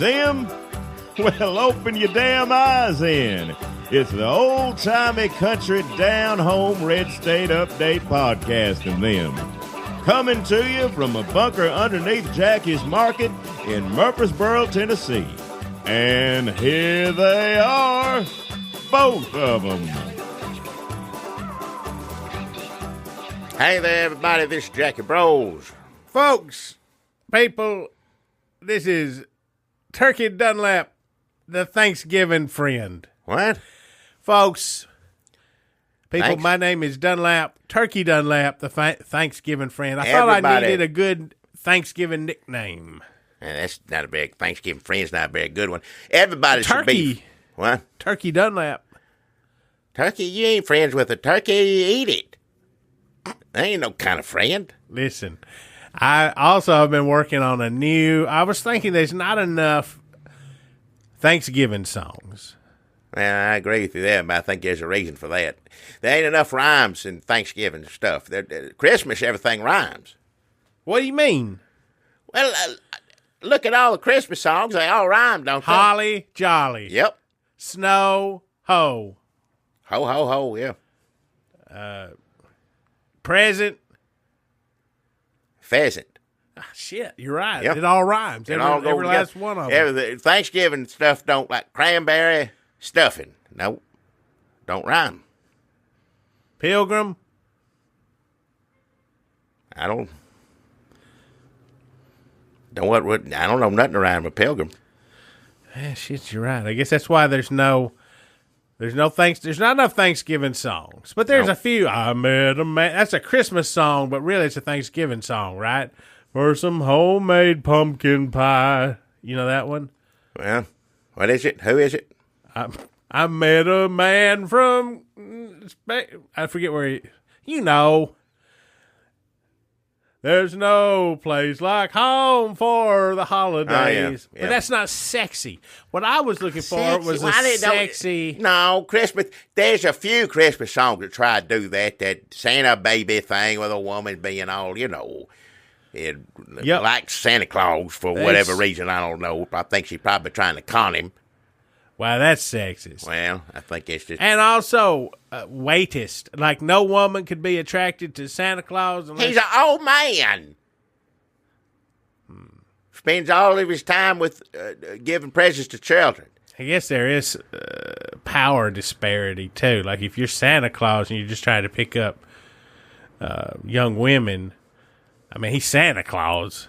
See 'em? Well, open your damn eyes in. It's the old-timey country down-home red state update podcast of them. Coming to you from a bunker underneath Jackie's Market in Murfreesboro, Tennessee. And here they are, both of them. Hey there, everybody. This is Jackie Bros. Folks, people, this is Turkey Dunlap, the Thanksgiving friend. What? Folks, people, Thanks. My name is Dunlap, Turkey Dunlap, the Thanksgiving friend. I thought I Everybody- needed a good Thanksgiving nickname. And that's not a very Thanksgiving friend's not a very good one. Everybody should be. Turkey. What? Turkey Dunlap. Turkey? You ain't friends with a turkey. You eat it. That ain't no kind of friend. Listen, I also have been working on I was thinking there's not enough Thanksgiving songs. Well, I agree with you there, but I think there's a reason for that. There ain't enough rhymes in Thanksgiving stuff. Christmas, everything rhymes. What do you mean? Well, look at all the Christmas songs. They all rhyme, don't they? Holly Jolly. Yep. Snow Ho. Ho, ho, ho, yeah. Present. Pheasant. Shit, you're right. Yep. It all rhymes. It all Every goes last together. one of them. Everything. Thanksgiving stuff don't like cranberry stuffing. Nope. Don't rhyme. Pilgrim. I don't know nothing to rhyme with pilgrim. Shit, you're right. I guess that's why there's not enough Thanksgiving songs. But there's Nope. a few. I met a man. That's a Christmas song, but really it's a Thanksgiving song, right? For some homemade pumpkin pie. You know that one? Well, what is it? Who is it? I met a man from, I forget where you know. There's no place like home for the holidays. Yeah. But that's not sexy. What I was looking for was a sexy. No, Christmas. There's a few Christmas songs that try to do that Santa baby thing with a woman being all, Yep. like Santa Claus for whatever reason. I don't know. I think she's probably trying to con him. Wow, that's sexist. Well, I think it's just. And also, waitist. Like, no woman could be attracted to Santa Claus unless... He's an old man. Spends all of his time with giving presents to children. I guess there is power disparity, too. Like, if you're Santa Claus and you're just trying to pick up young women, I mean, he's Santa Claus.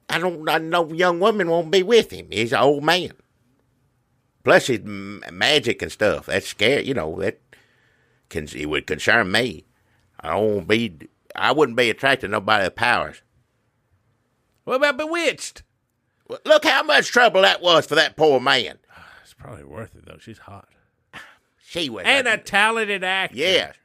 I know young women won't be with him. He's an old man. Plus his magic and stuff. That's scary. It would concern me. I wouldn't be attracted to nobody with powers. What about Bewitched? Well, look how much trouble that was for that poor man. It's probably worth it, though. She's hot. She was. And a talented actor. Yes.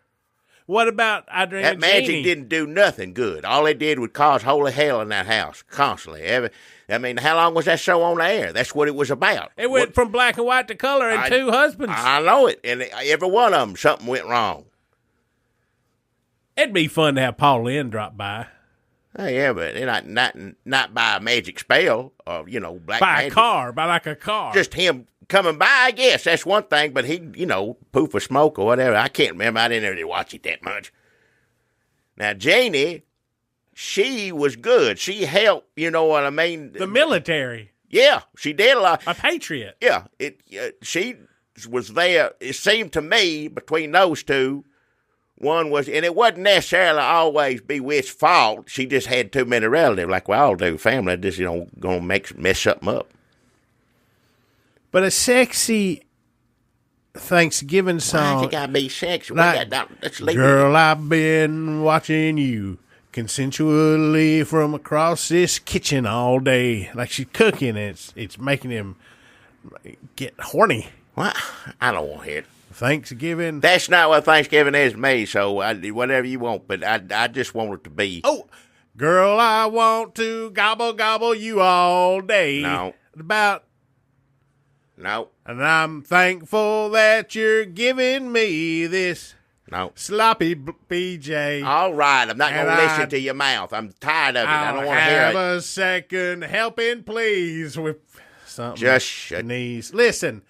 What about I Dream That of magic Jeannie? didn't do nothing good. All it did was cause holy hell in that house constantly. How long was that show on the air? That's what it was about. It went from black and white to color and two husbands. I know it. And every one of them, something went wrong. It'd be fun to have Paul Lynde drop by. Oh, yeah, but not by a magic spell or, black By magic. a car, by like a car. Just him coming by, I guess. That's one thing, but he, poof of smoke or whatever. I can't remember. I didn't really watch it that much. Now, Janie, she was good. She helped, you know what I mean? The military. Yeah, she did a lot. A patriot. Yeah, she was there, it seemed to me, between those two. One was, and it wasn't necessarily always Bewitched's fault. She just had too many relatives, like we all do. Family just, gonna mess something up. But a sexy Thanksgiving Why song. you gotta be sexy? Like, Let's leave it. girl, I've been watching you consensually from across this kitchen all day. Like she's cooking, and it's making him get horny. What? I don't want to hear it. Thanksgiving. That's not what Thanksgiving is to me, so whatever you want, but I just want it to be. Oh, girl, I want to gobble, gobble you all day. No. And I'm thankful that you're giving me this No. Sloppy BJ. All right, I'm not going to listen I- to your mouth. I'm tired of it. I I'll don't want to hear have it. a second helping, please, with something. Just shut. Knees. Listen,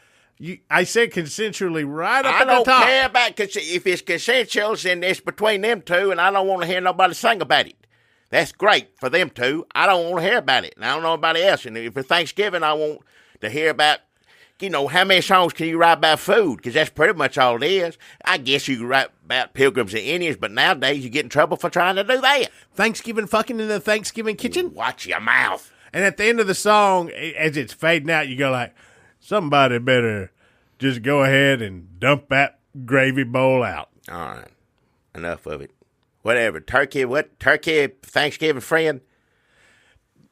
I said consensually right up I at the don't top. care about if it's consensual, then it's between them two, and I don't want to hear nobody sing about it. That's great for them two. I don't want to hear about it, and I don't know nobody else. And if it's Thanksgiving, I want to hear about, how many songs can you write about food? Because that's pretty much all it is. I guess you can write about Pilgrims and Indians, but nowadays you get in trouble for trying to do that. Thanksgiving fucking in the Thanksgiving kitchen. Watch your mouth. And at the end of the song, as it's fading out, you go like, somebody better just go ahead and dump that gravy bowl out. All right. Enough of it. Whatever. Turkey, Thanksgiving friend?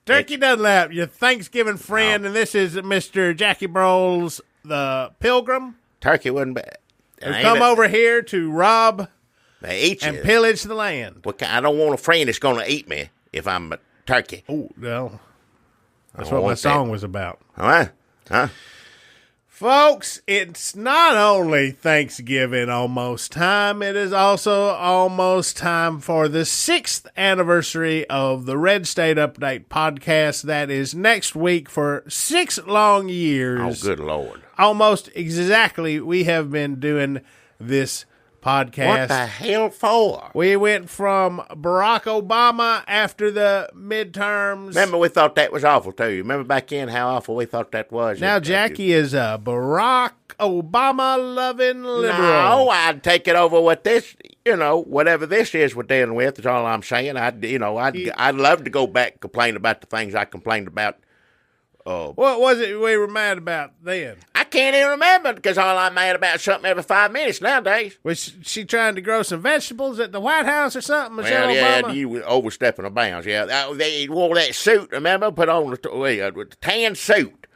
Turkey Dunlap, your Thanksgiving friend, and this is Mr. Jackie Broles, the Pilgrim, Turkey wasn't bad. who come over here to rob They eat you. and pillage the land. I don't want a friend that's going to eat me if I'm a turkey. Oh, well, that's don't what my want song was about. All right? Huh? Folks, it's not only Thanksgiving almost time, it is also almost time for the 6th anniversary of the Red State Update podcast. That is next week for 6 long years. Oh, good Lord. Almost exactly, we have been doing this podcast. What the hell for? We went from Barack Obama after the midterms. Remember, we thought that was awful, too. Remember back in how awful we thought that was? Now Jackie is a Barack Obama-loving liberal. No, I'd take it over with this, whatever this is we're dealing with is all I'm saying. I'd love to go back and complain about the things I complained about. What was it we were mad about then? I can't even remember because all I'm mad about is something every 5 minutes nowadays. Was she trying to grow some vegetables at the White House or something, Michelle Well, yeah, Obama? you were overstepping the bounds. Yeah, they wore that suit. Remember, put on the tan suit.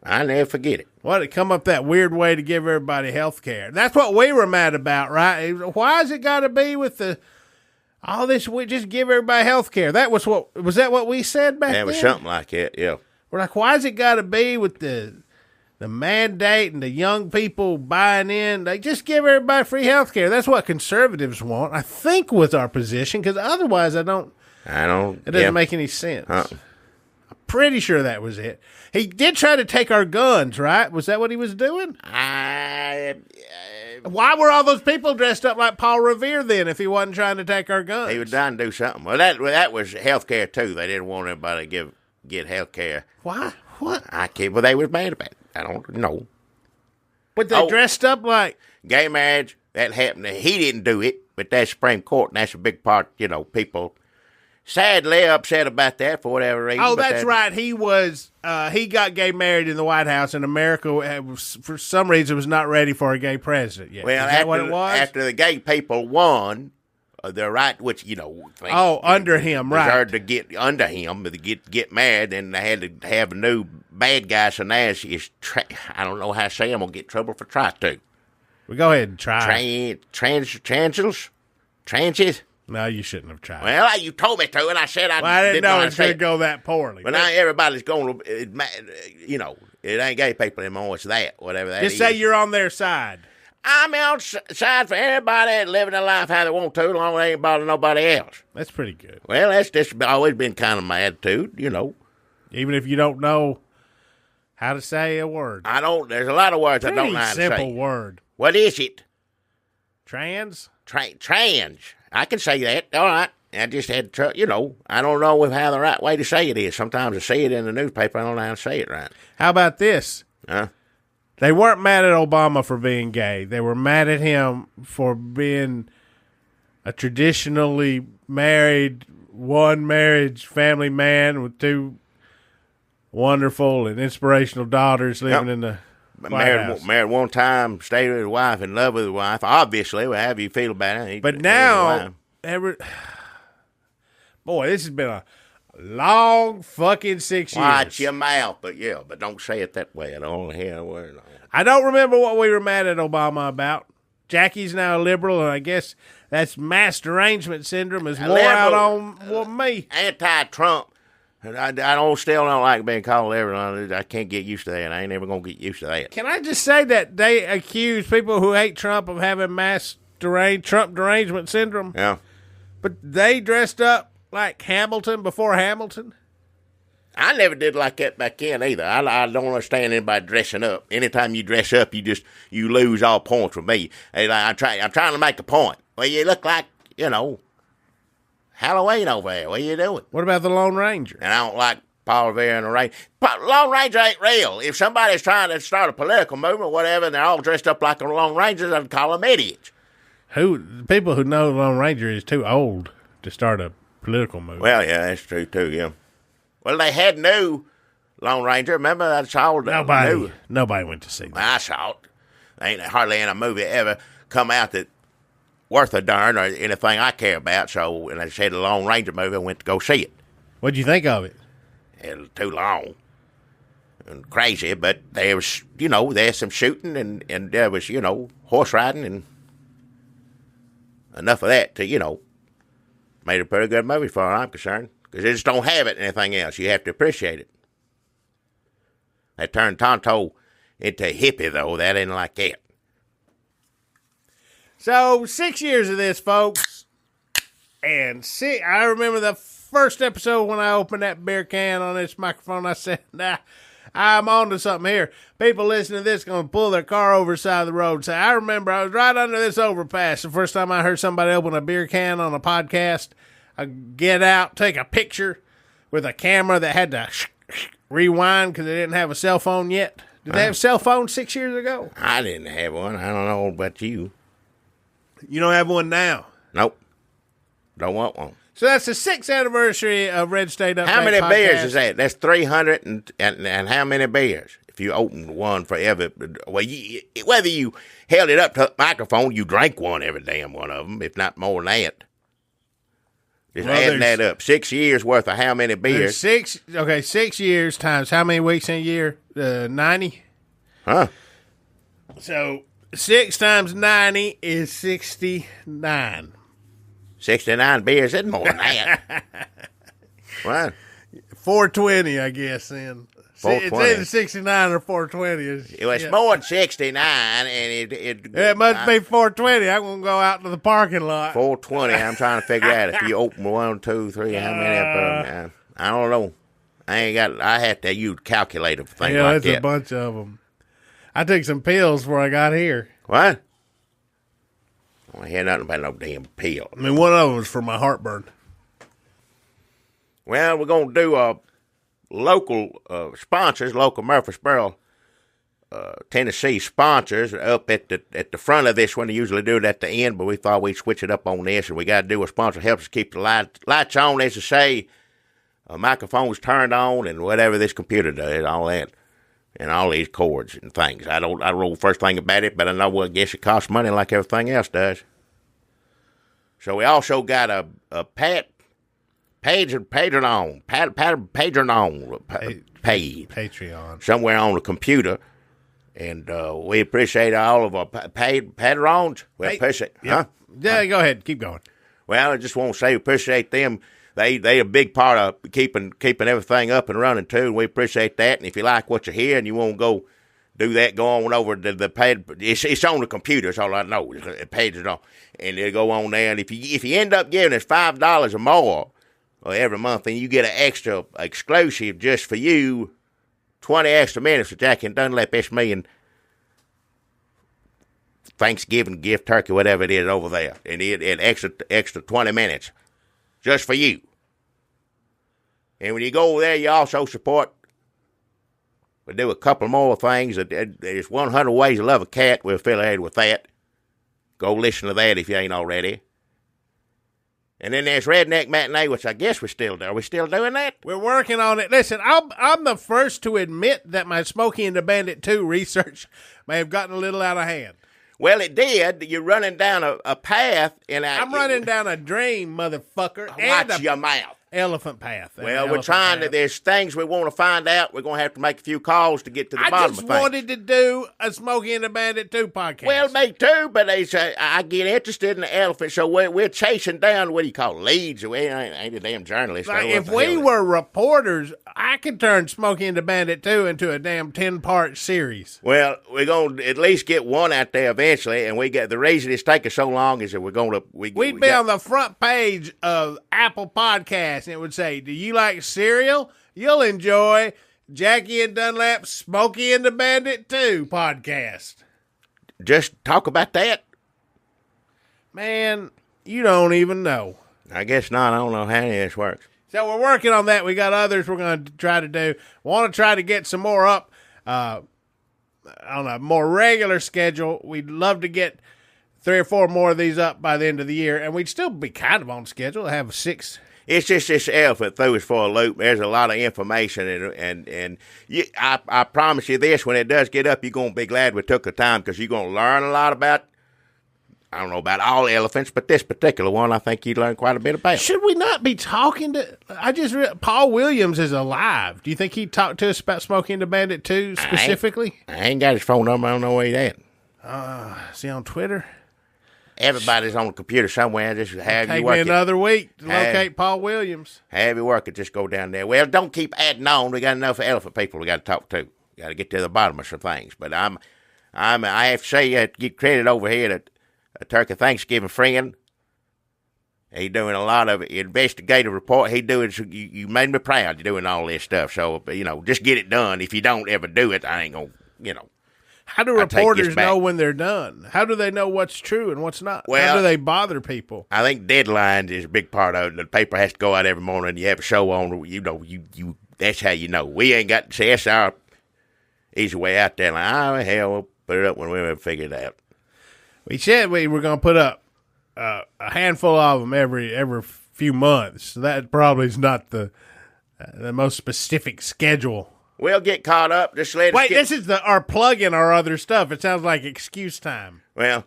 I never forget it. Well, it come up that weird way to give everybody health care. That's what we were mad about, right? Why has it got to be with all this? We just give everybody health care. Was that what we said back then? It was something like that. Yeah. We're like, why has it got to be with the mandate and the young people buying in? They just give everybody free health care. That's what conservatives want, I think, was our position, because otherwise it doesn't make any sense. I'm pretty sure that was it. He did try to take our guns, right? Was that what he was doing? Why were all those people dressed up like Paul Revere then if he wasn't trying to take our guns? He was trying to do something. Well, that was health care, too. They didn't want everybody to get health care. Why? What? I can't, well, they was mad about it. I don't know. But they dressed up like... Gay marriage, that happened. He didn't do it, but that's Supreme Court, and that's a big part, people sadly upset about that for whatever reason. Oh, that's right. He was, he got gay married in the White House, and America, for some reason, was not ready for a gay president yet. Well, is that what it was? After the gay people won, the right, which, under him, right. Deserved to get under him, to get mad, and they had to have a new bad guy, so now I don't know how to say I'm going to get in trouble for try to. Well, go ahead and try. Transit? No, you shouldn't have tried. Well, you told me to, and I said I didn't know it was going to it. go that poorly. But now everybody's going to, it ain't gay people anymore. It's that, whatever that is. Just say you're on their side. I'm outside for everybody living their life how they want to, as long as they ain't bothering nobody else. That's pretty good. Well, that's just always been kind of my attitude, Even if you don't know how to say a word. There's a lot of words I don't know how to say. Simple word. What is it? Trans? Trans. I can say that. All right. I just had to, I don't know how the right way to say it is. Sometimes I see it in the newspaper. I don't know how to say it right. How about this? Huh? They weren't mad at Obama for being gay. They were mad at him for being a traditionally married, one marriage family man with 2 wonderful and inspirational daughters living in the White House. Married one time, stayed with his wife, in love with his wife. Obviously, however you feel about it. But now, boy, this has been a long fucking 6 years. Watch your mouth, but don't say it that way. I don't want to hear a word. I don't remember what we were mad at Obama about. Jackie's now a liberal, and I guess that's mass derangement syndrome is more out on me. Anti-Trump. Still don't like being called everything. I can't get used to that. I ain't ever gonna get used to that. Can I just say that they accuse people who hate Trump of having Trump derangement syndrome? Yeah. But they dressed up like Hamilton before Hamilton? I never did like that back then either. I don't understand anybody dressing up. Anytime you dress up, you lose all points with me. I'm trying to make a point. Well, you look like, Halloween over there. What are you doing? What about the Lone Ranger? And I don't like Paul Revere and the Ranger. Lone Ranger ain't real. If somebody's trying to start a political movement or whatever, and they're all dressed up like the Lone Rangers, I'd call them idiots. People who know the Lone Ranger is too old to start a political movement. Well, yeah, that's true too. Yeah. Well, they had new Lone Ranger. Remember, I saw nobody went to see that. I saw it. Ain't hardly any movie ever come out that worth a darn or anything I care about. So, and they said the Lone Ranger movie, I went to go see it. What'd you think of it? It was too long and crazy, but there was, there's some shooting and there was, horse riding and enough of that to, made a pretty good movie far as I'm concerned. Because they just don't have it anything else. You have to appreciate it. They turned Tonto into a hippie, though. That ain't like that. So, 6 years of this, folks. And I remember the first episode when I opened that beer can on this microphone. I said, I'm on to something here. People listening to this going to pull their car over the side of the road and say, I remember I was right under this overpass the first time I heard somebody open a beer can on a podcast. I get out, take a picture with a camera that had to rewind because they didn't have a cell phone yet. Did they have cell phones 6 years ago? I didn't have one. I don't know about you. You don't have one now? Nope. Don't want one. So that's the 6th anniversary of Red State Update How many podcast. beers is that? That's 300 and how many beers? If you opened one for every, whether you held it up to the microphone, you drank one every damn one of them, if not more than that. Just adding that up. 6 years worth of how many beers? 6 years times how many weeks in a year? 90? Huh? So 6 times 90 is 69. 69 beers isn't more than that. What? 420, I guess, then. 420. It's either 69 or 420. It's more than 69, and it must be 420. I'm going to go out to the parking lot. 420, I'm trying to figure out if you open 1, 2, 3, how many of them. I don't know. I had to use a calculator for things like that. Yeah, it's a bunch of them. I took some pills before I got here. What? I hear nothing about no damn pill. I mean, one of them was for my heartburn. Well, we're going to do local sponsors, local Murfreesboro, Tennessee sponsors up at the front of this one. They usually do it at the end, but we thought we'd switch it up on this, and we got to do a sponsor that helps us keep the lights on, as I say, microphones turned on, and whatever this computer does, all that, and all these cords and things. I don't know the first thing about it, but I know, I guess it costs money like everything else does. So we also got a Patreon somewhere on the computer, and we appreciate all of our patrons. We appreciate, yeah. Yeah, go ahead, keep going. Well, I just want to say we appreciate them. They a big part of keeping everything up and running too. And we appreciate that. And if you like what you hear and you want to go do that, go on over to the page. It's on the computer. That's all I know. The page is on, and they go on there. And if you end up giving us $5 or more every month, then you get an extra exclusive just for you, 20 extra minutes with Jackie and Dunlap, that's me, and Thanksgiving gift turkey, whatever it is over there, and it extra 20 minutes just for you. And when you go over there, you also support. We do a couple more things. There's 100 Ways to Love a Cat. We're affiliated with that. Go listen to that if you ain't already. And then there's Redneck Matinee, which I guess we're still doing. Are we still doing that? We're working on it. Listen, I'm the first to admit that my Smokey and the Bandit 2 research may have gotten a little out of hand. Well, it did. You're running down a path. And I'm running down a dream, motherfucker. Watch your mouth. elephant path. Well, we're trying to. There's things we want to find out. We're going to have to make a few calls to get to the bottom of things. I just wanted to do a Smokey and the Bandit 2 podcast. Well, me too, but I get interested in the elephant, so we're chasing down, what do you call it, leads? We ain't a damn journalist. Like, if we were reporters, I could turn Smokey and the Bandit 2 into a damn 10-part series. Well, we're going to at least get one out there eventually, and the reason it's taking so long is that we're going to... We'd be on the front page of Apple Podcasts, and it would say, do you like cereal? You'll enjoy Jackie and Dunlap's Smokey and the Bandit 2 podcast. Just talk about that? Man, you don't even know. I guess not. I don't know how any of this works. So we're working on that. We got others we're going to try to do. Want to try to get some more up on a more regular schedule. We'd love to get 3 or 4 more of these up by the end of the year, and we'd still be kind of on schedule to have 6. It's just this elephant threw us for a loop. There's a lot of information, and I promise you this, when it does get up, you're going to be glad we took the time, because you're going to learn a lot about, I don't know about all elephants, but this particular one, I think you'd learn quite a bit about. Should we not be talking to, Paul Williams is alive. Do you think he'd talk to us about Smokey and the Bandit 2 specifically? I ain't got his phone number. I don't know where he's at. Is he on Twitter? Everybody's on the computer somewhere. Just have you Take work me it. another week to locate Paul Williams. Have you work it. Just go down there. Well, don't keep adding on. We got enough elephant people we got to talk to. We got to get to the bottom of some things. But I have to say, give credit over here to a Turkey Thanksgiving friend. He doing a lot of investigative report. He doing. You made me proud. You're doing all this stuff. So just get it done. If you don't ever do it, I ain't gonna. How do reporters know when they're done? How do they know what's true and what's not? Well, how do they bother people? I think deadlines is a big part of it. The paper has to go out every morning. You have a show on. You that's how you know. We ain't got to say that's our easy way out there. Like, oh hell, we'll put it up when we ever figure it out. We said we were going to put up a handful of them every few months. So that probably is not the most specific schedule. We'll get caught up. Just let us Wait, this is our plug-in, our other stuff. It sounds like excuse time. Well,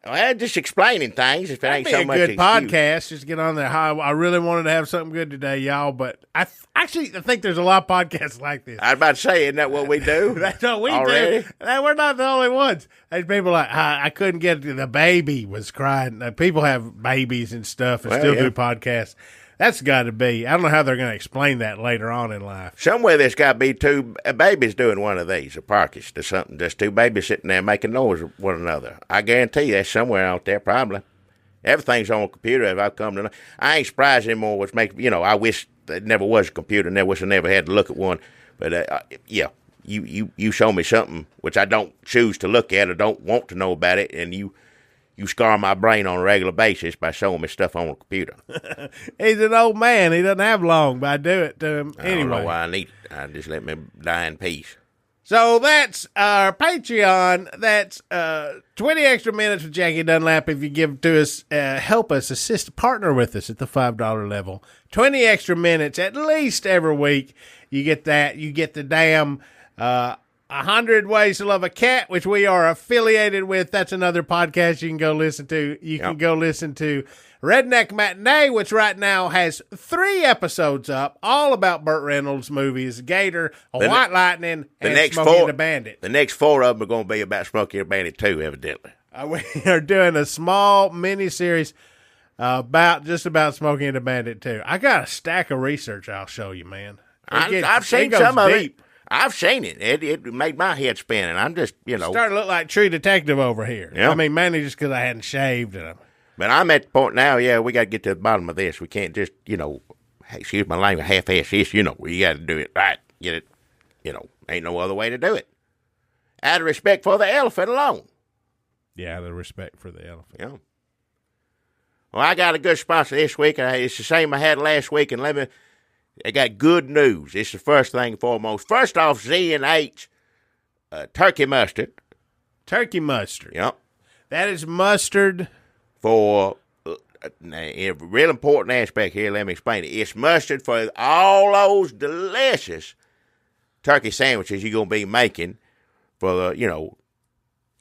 just explaining things. If it ain't so much a good excuse. podcast, just get on there. I really wanted to have something good today, y'all. But I think there's a lot of podcasts like this. I was about to say, isn't that what we do? That's what we already? do. We're not the only ones. There's people like, I couldn't get the baby was crying. People have babies and stuff and still do podcasts. That's got to be. I don't know how they're going to explain that later on in life. Somewhere there's got to be 2 babies doing one of these, a parkish or something. Just 2 babies sitting there making noise with one another. I guarantee you that's somewhere out there, probably. Everything's on a computer, as I've come to know. I ain't surprised anymore, which makes, I wish there never was a computer, and I wish I never had to look at one. But, you show me something which I don't choose to look at or don't want to know about it, and you scar my brain on a regular basis by showing me stuff on a computer. He's an old man. He doesn't have long, but I do it to him anyway. I don't know why I need it. I just let me die in peace. So that's our Patreon. That's 20 extra minutes with Jackie Dunlap if you give to us, help us, assist, partner with us at the $5 level. 20 extra minutes at least every week. You get that. You get the damn 100 Ways to Love a Cat, which we are affiliated with. That's another podcast you can go listen to. You can go listen to Redneck Matinee, which right now has 3 episodes up, all about Burt Reynolds movies, Gator, White Lightning, and Smokey and the Bandit. The next 4 of them are going to be about Smokey and the Bandit too, evidently. We are doing a small mini-series about Smokey and the Bandit too. I got a stack of research I'll show you, man. I've seen some of it. I've seen it. It made my head spin, and I'm just, starting to look like True Detective over here. Yeah. I mean, mainly just because I hadn't shaved. But I'm at the point now, we got to get to the bottom of this. We can't just, excuse my language, half-ass this, we got to do it right. Get it, ain't no other way to do it. Out of respect for the elephant alone. Yeah, out of respect for the elephant. Yeah. Well, I got a good sponsor this week. It's the same I had last week, and I got good news. It's the first thing foremost. First off, Z&H turkey mustard. Turkey mustard. Yep. That is mustard. For a real important aspect here, let me explain it. It's mustard for all those delicious turkey sandwiches you're going to be making for the,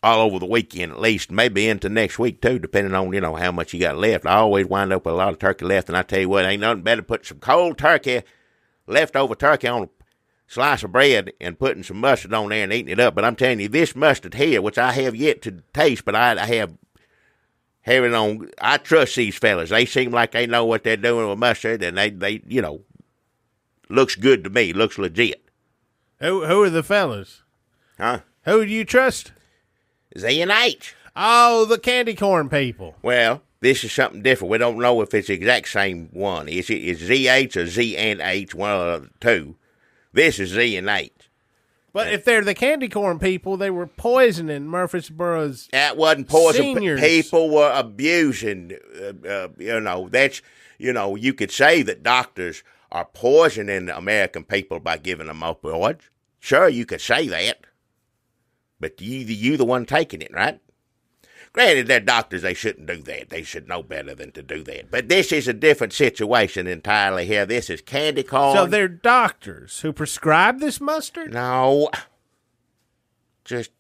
all over the weekend at least, maybe into next week too, depending on, how much you got left. I always wind up with a lot of turkey left, and I tell you what, ain't nothing better than putting some cold turkey, leftover turkey on a slice of bread and putting some mustard on there and eating it up. But I'm telling you, this mustard here, which I have yet to taste, but I have it on, I trust these fellas. They seem like they know what they're doing with mustard, and they looks good to me, looks legit. Who are the fellas? Huh? Who do you trust? Z&H. Oh, the candy corn people. Well, this is something different. We don't know if it's the exact same one. Is ZH or Z&H, one of the two? This is Z&H. But if they're the candy corn people, they were poisoning Murfreesboro's That wasn't poison. seniors. People were abusing. That's, you could say that doctors are poisoning the American people by giving them opioids. Sure, you could say that. But you the one taking it, right? Granted, they're doctors. They shouldn't do that. They should know better than to do that. But this is a different situation entirely here. This is candy corn. So they're doctors who prescribe this mustard? No. Just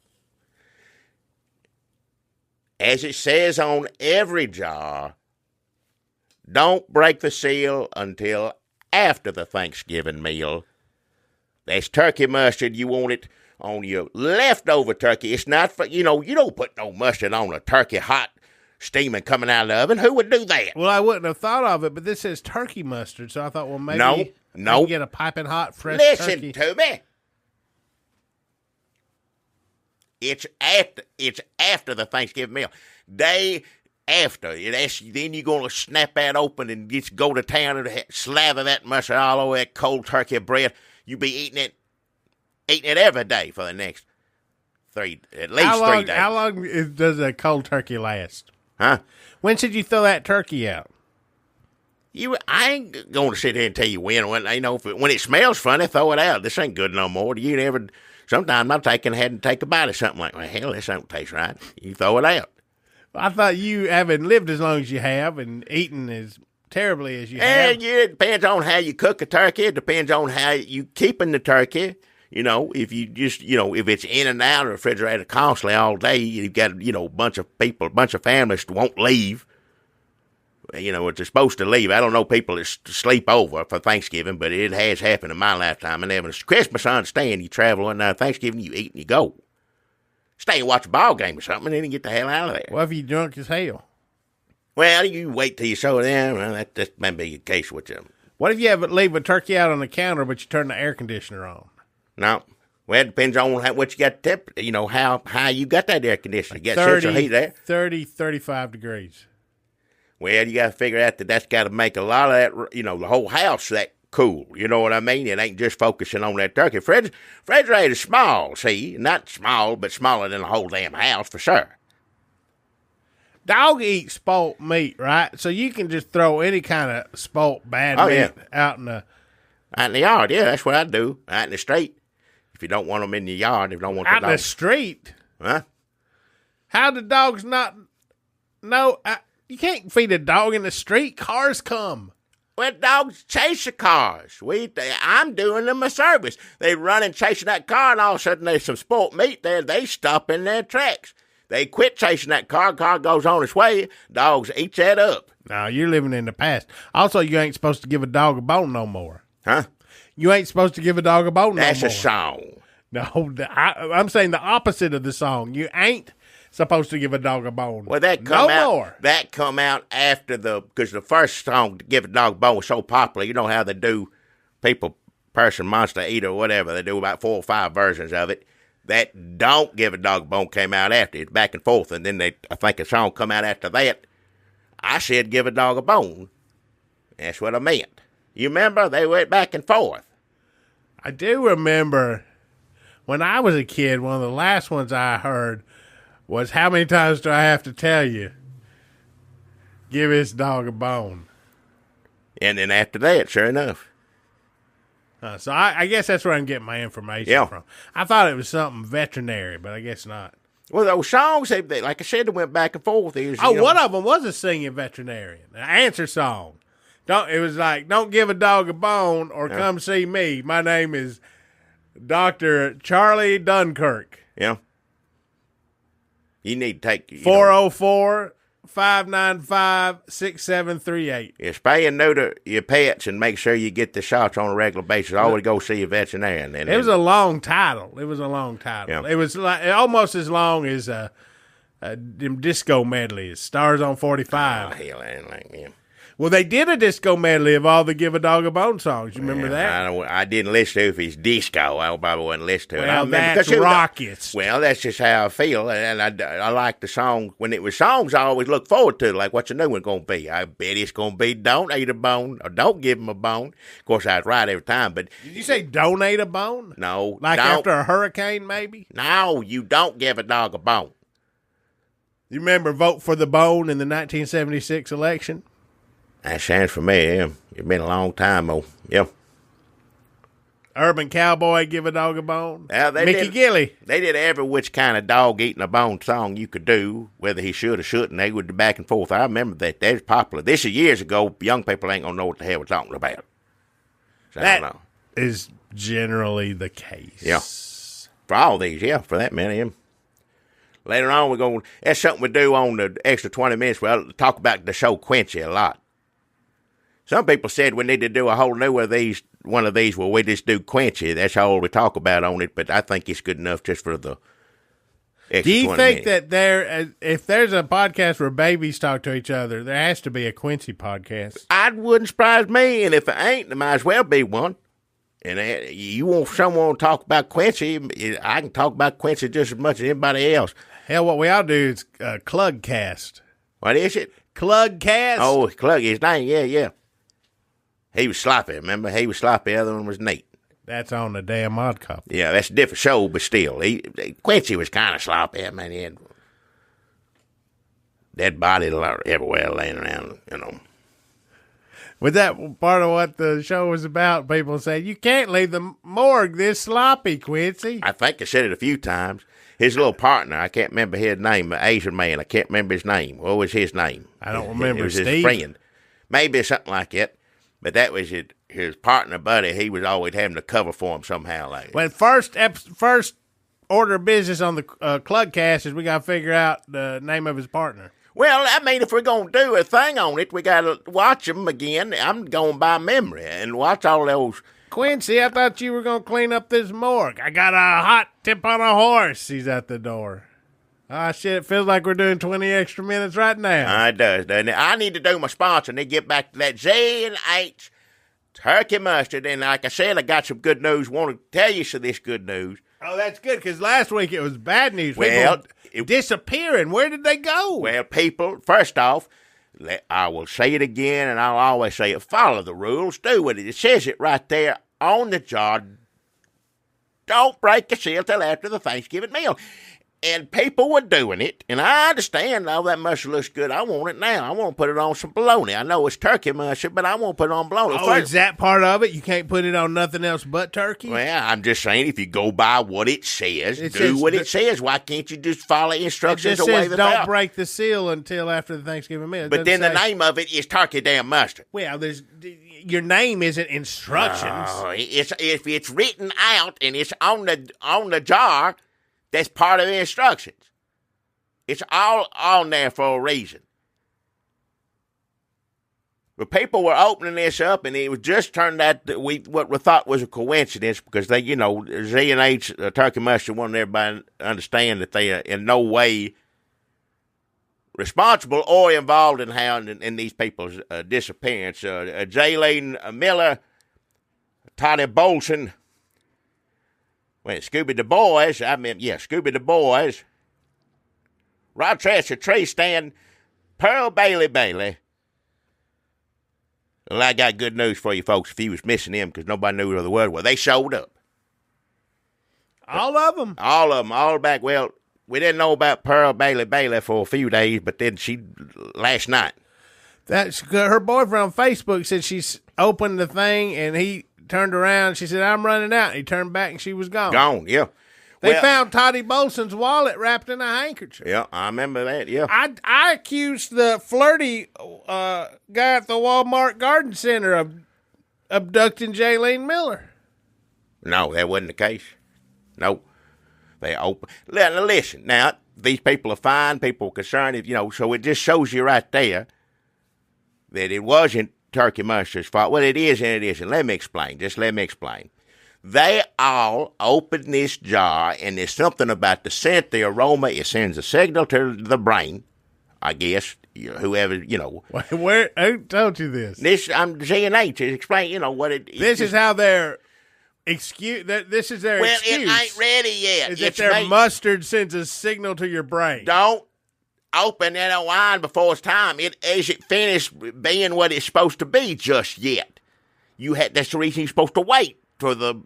as it says on every jar, don't break the seal until after the Thanksgiving meal. That's turkey mustard. You want it on your leftover turkey. It's not for, you don't put no mustard on a turkey hot, steaming, coming out of the oven. Who would do that? Well, I wouldn't have thought of it, but this says turkey mustard, so I thought, well, maybe No. I can get a piping hot, fresh Listen turkey. to me. It's after the Thanksgiving meal. Day after. Then you're going to snap that open and just go to town and slather that mustard all over that cold turkey bread. You be eating it every day for the next at least 3 days. How long does a cold turkey last? Huh? When should you throw that turkey out? I ain't going to sit here and tell you when. When it smells funny, throw it out. This ain't good no more. Sometimes I'm had to take a bite of something like, well, hell, this don't taste right. You throw it out. I thought you haven't lived as long as you have and eaten as terribly as you have. Yeah, it depends on how you cook a turkey. It depends on how you keeping the turkey. If you just, if it's in and out of the refrigerator constantly all day, you've got, a bunch of families won't leave. They're supposed to leave. I don't know people that sleep over for Thanksgiving, but it has happened in my lifetime. And even Christmas, I understand you travel, and Thanksgiving you eat and you go. Stay and watch a ball game or something, and then you get the hell out of there. What if you drunk as hell? Well, you wait till you show them. Well, that may be the case with them. What if you leave a turkey out on the counter, but you turn the air conditioner on? No. Well, it depends on what you got how you got that air conditioner. You got central heat there? 30, 35 degrees. Well, you got to figure out that's got to make a lot of that, the whole house that cool. You know what I mean? It ain't just focusing on that turkey. Refrigerator's small, see? Not small, but smaller than the whole damn house for sure. Dog eats spoiled meat, right? So you can just throw any kind of spoiled bad meat out in the yard. Yeah, that's what I do. Out in the street. If you don't want them in the yard, if you don't want out the in the dogs. street. Huh? How do dogs not know? You can't feed a dog in the street. Cars come. Well, dogs chase the cars. I'm doing them a service. They run and chasing that car, and all of a sudden there's some spoiled meat there. They stop in their tracks. They quit chasing that car. Car goes on its way. Dogs eat that up. No, you're living in the past. Also, you ain't supposed to give a dog a bone no more. Huh? You ain't supposed to give a dog a bone no more. That's a song. No, I'm saying the opposite of the song. You ain't supposed to give a dog a bone. Well, that come out after because the first song, to give a dog a bone, was so popular. You know how they do people, person, monster, eater, whatever. They do about 4 or 5 versions of it. That don't give a dog a bone came out after it, back and forth. And then I think a song come out after that. I said give a dog a bone. That's what I meant. You remember? They went back and forth. I do remember when I was a kid, one of the last ones I heard was, how many times do I have to tell you? Give this dog a bone. And then after that, sure enough. So I guess that's where I'm getting my information from. I thought it was something veterinary, but I guess not. Well, those songs, like I said, they went back and forth. One of them was a singing veterinarian, an answer song. It was like, don't give a dog a bone or come see me. My name is Dr. Charlie Dunkirk. Yeah. You need to take 404-595-6738. You spay and neuter your pets and make sure you get the shots on a regular basis. Always go see a veterinarian. It was a long title. It Yeah. It was like almost as long as them disco medleys, Stars on 45. Oh, hell, I ain't like him. Well, they did a disco medley of all the Give a Dog a Bone songs. You remember that? I didn't listen to it if it's disco. I probably wouldn't listen to it. Well, I remember, that's rockets. Well, that's just how I feel. And I like the song. When it was songs, I always look forward to it. Like, what's the new one going to be? I bet it's going to be Don't Eat a Bone or Don't Give Him a Bone. Of course, I was right every time. But did you say donate a bone? No. Like after a hurricane, maybe? No, you don't give a dog a bone. You remember Vote for the Bone in the 1976 election? That sounds familiar. It's been a long time, though. Yeah. Urban Cowboy, Give a Dog a Bone. Mickey Gilley. They did every which kind of dog eating a bone song you could do, whether he should or shouldn't. They would back and forth. I remember that. That was popular. This is years ago. Young people ain't going to know what the hell we're talking about. So I don't know. Is generally the case. Yeah. For all these, yeah, for that many of them. Later on, we're going. That's something we do on the extra 20 minutes. We'll talk about the show Quincy a lot. Some people said we need to do a whole new one of these where we just do Quincy. That's all we talk about on it, but I think it's good enough just for the extra 20 minutes. Do you think that if there's a podcast where babies talk to each other, there has to be a Quincy podcast? It wouldn't surprise me, and if it ain't, there might as well be one. And you want someone to talk about Quincy, I can talk about Quincy just as much as anybody else. Hell, what we ought to do is Clugcast. What is it? Clugcast? Oh, Clug, his name, yeah. He was sloppy, remember? He was sloppy, the other one was neat. That's on the damn Odd Couple. Yeah, that's a different show, but still. Quincy was kind of sloppy. I mean, he had dead body everywhere laying around, you know. Was that part of what the show was about? People say, you can't leave the morgue this sloppy, Quincy. I think I said it a few times. His little partner, I can't remember his name, an Asian man, I can't remember his name. What was his name? I don't remember. It was Steve? His friend. Maybe something like that. But that was his partner, buddy. He was always having to cover for him somehow. Well, first order of business on the Clugcast is we got to figure out the name of his partner. Well, I mean, if we're going to do a thing on it, we got to watch them again. I'm going by memory and watch all those. Quincy, I thought you were going to clean up this morgue. I got a hot tip on a horse. He's at the door. Ah, shit, it feels like we're doing 20 extra minutes right now. It does, doesn't it? I need to do my sponsor and then get back to that Z&H turkey mustard. And like I said, I got some good news. Want to tell you some of this good news. Oh, that's good, because last week it was bad news. Well, people disappearing. Where did they go? Well, people, first off, I will say it again, and I'll always say it. Follow the rules. Do what it says it right there on the jar. Don't break the seal till after the Thanksgiving meal. And people were doing it, and I understand, oh, that mustard looks good. I want it now. I want to put it on some bologna. I know it's turkey mustard, but I want to put it on bologna. Oh, is that part of it? You can't put it on nothing else but turkey? Well, I'm just saying, if you go by what it says, do what it says. Why can't you just follow instructions away without? Don't break the seal until after the Thanksgiving meal. But then the name of it is turkey damn mustard. Well, your name isn't instructions. Oh, if it's written out and it's on the jar, that's part of the instructions. It's all on there for a reason. But people were opening this up, and it was just turned out that what we thought was a coincidence, because they, Z&H turkey mustard wanted everybody to understand that they are in no way responsible or involved in these people's disappearance. Jaylene Miller, Toddy Bolson, Scooby the Boys, Scooby the Boys, Rochester Tree Stand, Pearl Bailey. Well, I got good news for you folks if you was missing them, because nobody knew where the word was. They showed up. All of them? All of them, all back. Well, we didn't know about Pearl Bailey for a few days, but then last night. Her boyfriend on Facebook said she's opened the thing, and he turned around. She said, I'm running out. He turned back, and she was gone. Gone, yeah. They found Toddy Bolson's wallet wrapped in a handkerchief. Yeah, I remember that, yeah. I accused the flirty guy at the Walmart Garden Center of abducting Jaylene Miller. No, that wasn't the case. No. They opened. Listen, now, these people are fine, people are concerned, so it just shows you right there that it wasn't Turkey Munster's fault. Well, it is and it isn't. Let me explain. They all open this jar, and there's something about the scent, the aroma. It sends a signal to the brain, I guess, whoever, Where? Who told you this? I'm Z&H to explain, what it is. This is how they're excuse. This is their excuse. Well, it ain't ready yet. Is that their mustard sends a signal to your brain? Don't open that wine before it's time. As it finished being what it's supposed to be just yet. That's the reason you're supposed to wait for the,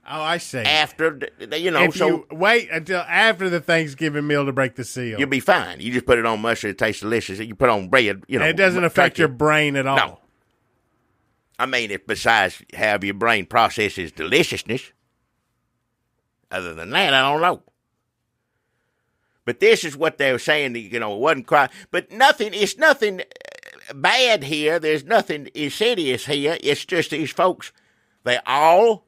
Oh, I see. After, if you wait until after the Thanksgiving meal to break the seal, you'll be fine. You just put it on mustard, it tastes delicious. You put it on bread, and it doesn't affect your brain at all. No. I mean, if besides how your brain processes deliciousness, other than that, I don't know. But this is what they were saying, it wasn't quite, but it's nothing bad here. There's nothing insidious here. It's just these folks, they all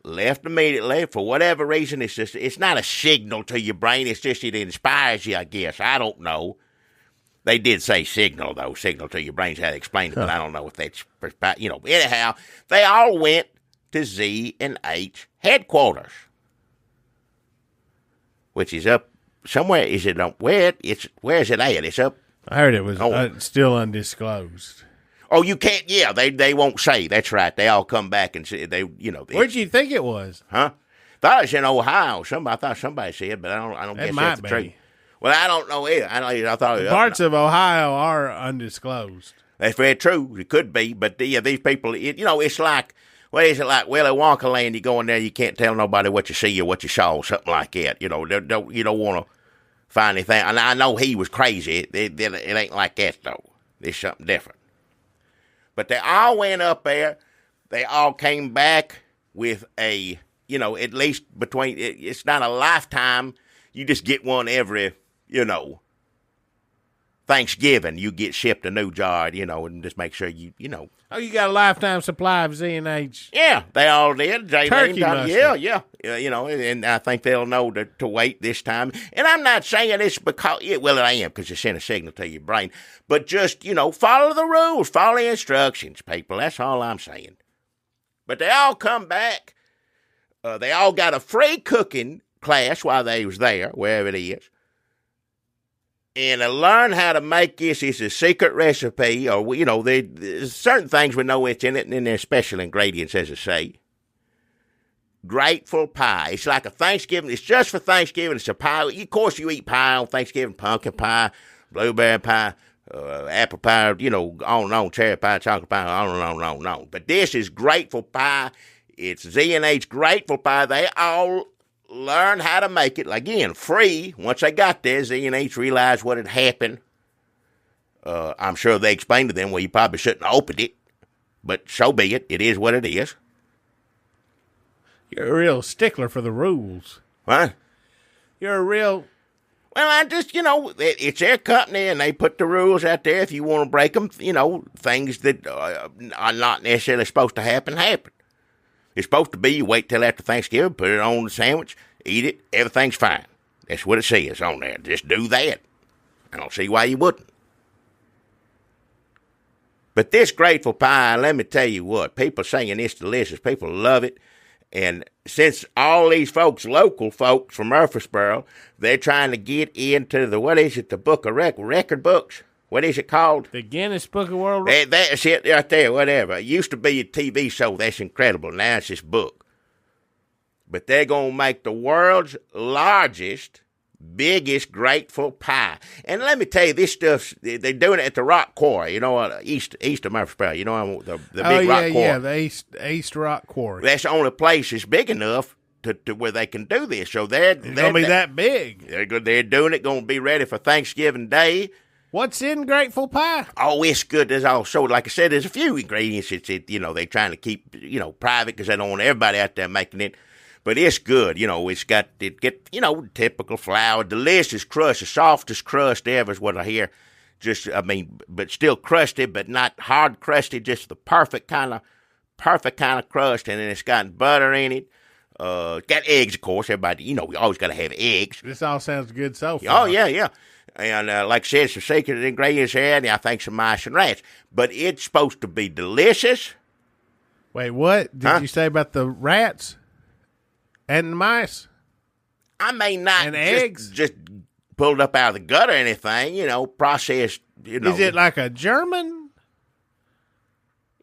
left immediately for whatever reason. It's not a signal to your brain. It's just it inspires you, I guess. I don't know. They did say signal, though. Signal to your brain's how they explained it, but I don't know if that's, Anyhow, they all went to Z&H headquarters, which is up somewhere. Is it up? Where is it at? It's up. I heard it was still undisclosed. Oh, you can't. Yeah, they won't say. That's right. They all come back and say Where'd you think it was? Huh? Thought it was in Ohio. I thought somebody said, but I don't guess that's the truth. Well, I don't know either. I thought parts of Ohio are undisclosed. That's very true. It could be, but these people, it's like, what is it like? Willy Wonka land. You go in there, you can't tell nobody what you see or what you saw, something like that. You don't want to find anything. And I know he was crazy. It ain't like that though. It's something different. But they all went up there. They all came back with a, at least between. It's not a lifetime. You just get one every. Thanksgiving, you get shipped a new jar, and just make sure you. Oh, you got a lifetime supply of Z&H. Yeah, they all did. Turkey mustard. Yeah. And I think they'll know to wait this time. And I'm not saying it's because, I am, because you send a signal to your brain. But just, follow the rules, follow the instructions, people. That's all I'm saying. But they all come back. They all got a free cooking class while they was there, wherever it is. And to learn how to make this is a secret recipe, or, there's certain things we know what's in it, and then there's special ingredients, as I say. Grateful pie. It's like a Thanksgiving. It's just for Thanksgiving. It's a pie. Of course, you eat pie on Thanksgiving, pumpkin pie, blueberry pie, apple pie, on and on, cherry pie, chocolate pie, on. But this is grateful pie. It's Z&H grateful pie. They all learn how to make it, again, free. Once they got there, Z&H realized what had happened. I'm sure they explained to them, well, you probably shouldn't have opened it, but so be it. It is what it is. You're a real stickler for the rules. What? You're a real... Well, I just, it's their company, and they put the rules out there. If you want to break them, things that are not necessarily supposed to happen. It's supposed to be you wait till after Thanksgiving, put it on the sandwich, eat it, everything's fine. That's what it says on there. Just do that. I don't see why you wouldn't. But this grateful pie, let me tell you what, people saying it's delicious. People love it. And since all these folks, local folks from Murfreesboro, they're trying to get into the book of record books. What is it called? The Guinness Book of World Records. That's it right there, whatever. It used to be a TV show. That's incredible. Now it's this book. But they're going to make the world's largest, biggest grateful pie. And let me tell you, this stuff, they're doing it at the Rock Quarry, east of Murfreesboro. The big Rock Quarry. Yeah, the East Rock Quarry. That's the only place that's big enough to where they can do this. So they're going to be that big. They're doing it, going to be ready for Thanksgiving Day. What's in grateful pie? Oh, it's good. There's also, like I said, there's a few ingredients. They're trying to keep, private because they don't want everybody out there making it. But it's good. It's got, typical flour, delicious crust, the softest crust ever is what I hear. But still crusty, but not hard crusty, just the perfect kind of crust. And then it's got butter in it. Got eggs, of course. Everybody, you always got to have eggs. This all sounds good so far. Oh, yeah. And like I said, some secret ingredients there, and I think some mice and rats. But it's supposed to be delicious. Wait, what did you say about the rats and the mice? I mean, not and eggs, just pulled up out of the gut or anything. Processed. Is it like a German?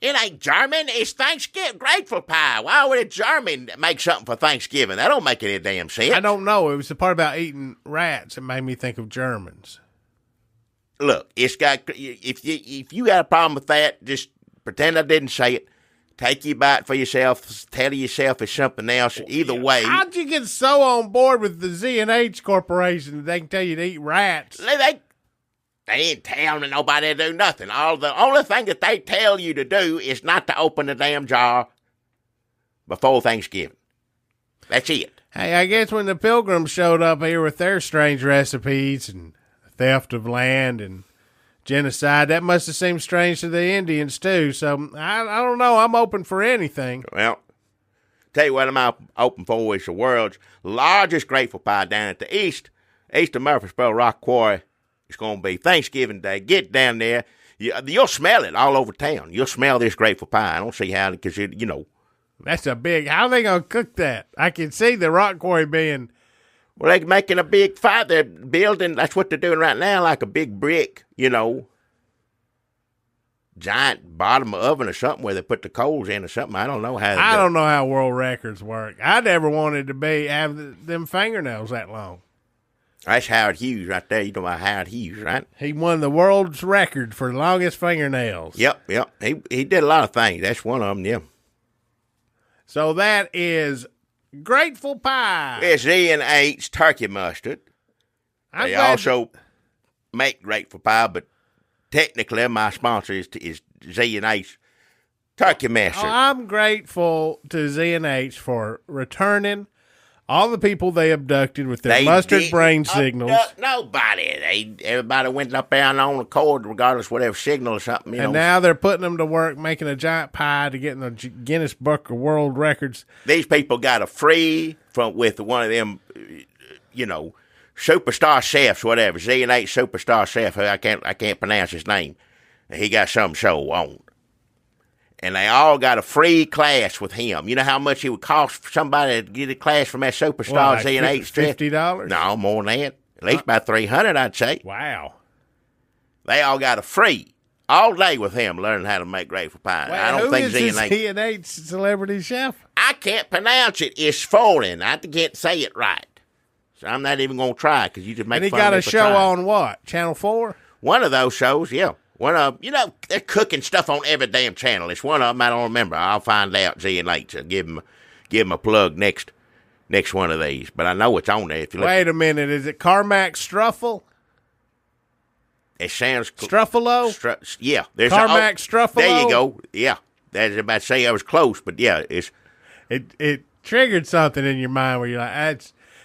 It ain't German. It's Thanksgiving. Grateful pie. Why would a German make something for Thanksgiving? That don't make any damn sense. I don't know. It was the part about eating rats that made me think of Germans. Look, it's got. If you got a problem with that, just pretend I didn't say it. Take your bite for yourself. Tell yourself it's something else. Either way. How'd you get so on board with the Z&H Corporation that they can tell you to eat rats? They ain't telling nobody to do nothing. The only thing that they tell you to do is not to open the damn jar before Thanksgiving. That's it. Hey, I guess when the Pilgrims showed up here with their strange recipes and theft of land and genocide, that must have seemed strange to the Indians too. So I don't know. I'm open for anything. Well, tell you what I'm open for is the world's largest grateful pie down at the east of Murfreesboro Rock Quarry. It's going to be Thanksgiving Day. Get down there. You'll smell it all over town. You'll smell this grateful pie. I don't see how, because, That's a big, how are they going to cook that? I can see the rock quarry being. Well, they're making a big fire. They're building, that's what they're doing right now, like a big brick, giant bottom oven or something where they put the coals in or something. I don't know how. I don't know how world records work. I never wanted to have them fingernails that long. That's Howard Hughes right there. You know about Howard Hughes, right? He won the world's record for longest fingernails. Yep. He did a lot of things. That's one of them, yeah. So that is grateful pie. It's Z&H's turkey mustard. They also make grateful pie, but technically my sponsor is Z&H's turkey mustard. I'm grateful to Z&H for returning all the people they abducted with their mustard brain signals. Nobody. Everybody went up there on their accord, regardless of whatever signal or something. And now they're putting them to work making a giant pie to get in the Guinness Book of World Records. These people got a free with one of them, superstar chefs, whatever. Z&H superstar chef. I can't pronounce his name. He got some show on. And they all got a free class with him. You know how much it would cost for somebody to get a class from that superstar Z&H? $50? No, more than that. At least about $300, I'd say. Wow. They all got a free all day with him learning how to make grateful pie. Well, I don't think Z&H celebrity chef? I can't pronounce it. It's foreign. I can't say it right. So I'm not even going to try because you just make fun of me. And he got a show on what? Channel 4? One of those shows, yeah. One of them, they're cooking stuff on every damn channel. It's one of them. I don't remember. I'll find out. Z&H. I'll give him a plug next one of these. But I know it's on there. If you wait a minute, is it Carmax Struffle? It sounds Struffalo. Yeah, there's Carmax Struffalo. There you go. Yeah, that's about to say I was close, but yeah, it triggered something in your mind where you're like,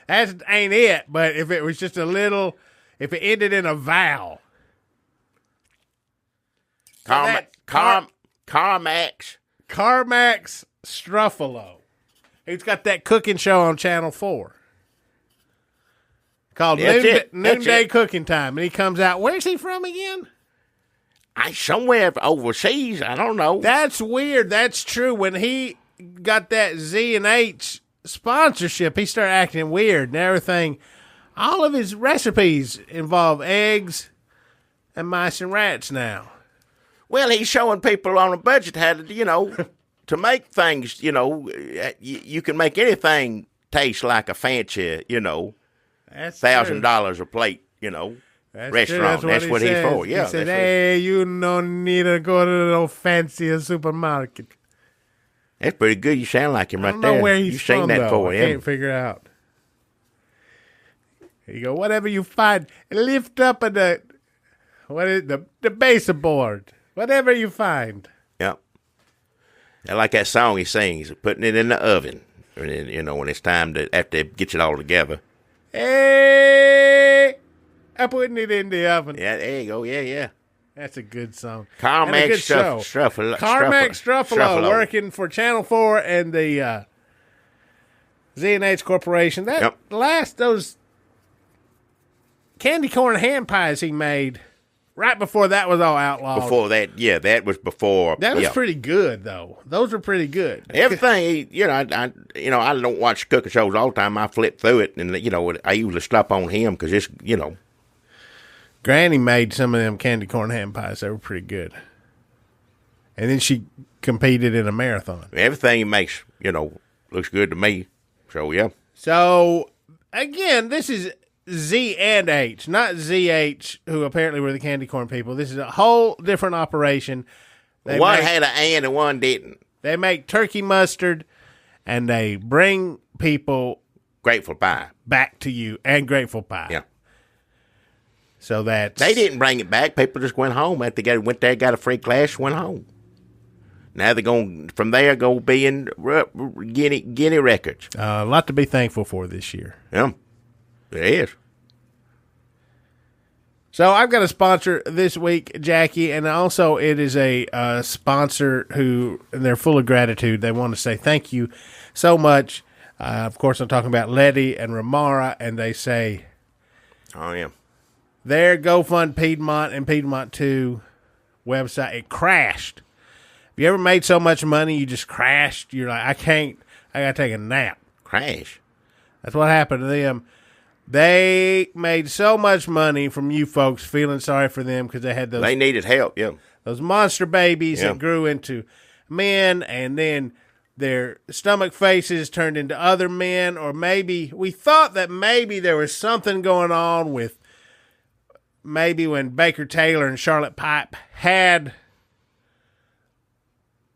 that ain't it. But if it was just a little, if it ended in a vowel. Carmax Struffalo. He's got that cooking show on Channel 4 called Noonday Cooking Time, and he comes out. Where's he from again? Somewhere overseas. I don't know. That's weird. That's true. When he got that Z&H sponsorship, he started acting weird and everything. All of his recipes involve eggs and mice and rats now. Well, he's showing people on a budget how to, to make things, you can make anything taste like a fancy, $1,000 a plate, restaurant. That's what he's for. Yeah. He said, hey, you don't need to go to no fancy supermarket. That's pretty good. You sound like him right there. I don't know where he's from, that though. I can't figure out. You go, whatever you find, lift up the baseboard. Whatever you find. Yep. I like that song he sings, putting it in the oven. When it's time to, after it gets it all together. Hey, I'm putting it in the oven. Yeah, there you go. Yeah. That's a good song. Carmax Struffalo. Carmax Struffalo working for Channel 4 and the Z&H Corporation. That those candy corn hand pies he made right before that was all outlawed. Before that, that was before. That was pretty good, though. Those were pretty good. Everything, I don't watch cooking shows all the time. I flip through it, and I usually stop on him because it's, Granny made some of them candy corn hand pies. They were pretty good. And then she competed in a marathon. Everything he makes, looks good to me. So, yeah. So, again, this is Z and H, not ZH, who apparently were the candy corn people. This is a whole different operation. One had an and one didn't. They make turkey mustard, and they bring people grateful pie back to you, and grateful pie. Yeah. So that they didn't bring it back. People just went home after they went there, got a free class, went home. Now they're going from there, go be in Guinea records. A lot to be thankful for this year. Yeah. It is. So I've got a sponsor this week, Jackie, and also it is a sponsor who they're full of gratitude. They want to say thank you so much. Of course, I'm talking about Letty and Ramara, and they say, "Oh yeah, their GoFund Piedmont and Piedmont 2 website it crashed. Have you ever made so much money you just crashed? You're like, I got to take a nap. Crash. That's what happened to them." They made so much money from you folks feeling sorry for them because they had those. They needed help, those monster babies that grew into men, and then their stomach faces turned into other men, or maybe we thought that maybe there was something going on with maybe when Baker Taylor and Charlotte Pipe had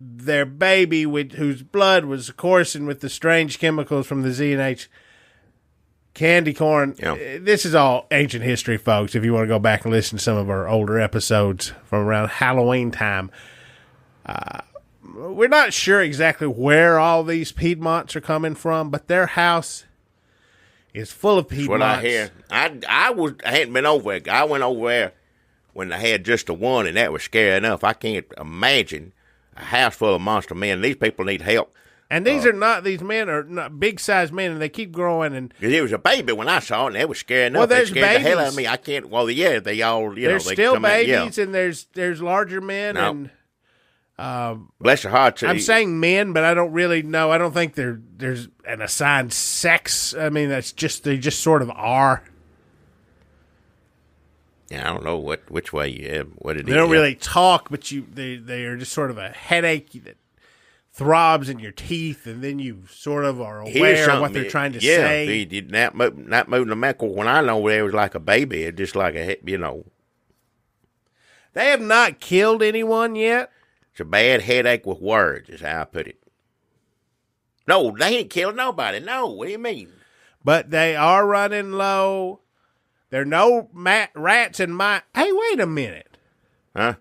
their baby, whose blood was coursing with the strange chemicals from the Z&H candy corn. This is all ancient history, folks, if you want to go back and listen to some of our older episodes from around Halloween time. We're not sure exactly where all these Piedmonts are coming from, but their house is full of Piedmonts. That's what I hear. I hadn't been over there. I went over there when they had just the one, and that was scary enough. I can't imagine a house full of monster men. These people need help. And these men are not big-sized men, and they keep growing. And it was a baby when I saw it, and that was scary enough. Well, there's they scared babies. the hell out of me. I can't. Well, yeah, they all. There's still babies, and there's larger men, and bless your heart. I'm saying men, but I don't really know. I don't think there's an assigned sex. I mean, they just sort of are. Yeah, I don't know which way. What it is. They don't really talk, but they are just sort of a headache that throbs in your teeth, and then you sort of are aware of what they're trying to say. Yeah, not moving the meckle. When I know there was like a baby, it just like They have not killed anyone yet. It's a bad headache with words, is how I put it. No, they ain't killed nobody. No, what do you mean? But they are running low. There are no rats in my... Hey, wait a minute. Huh?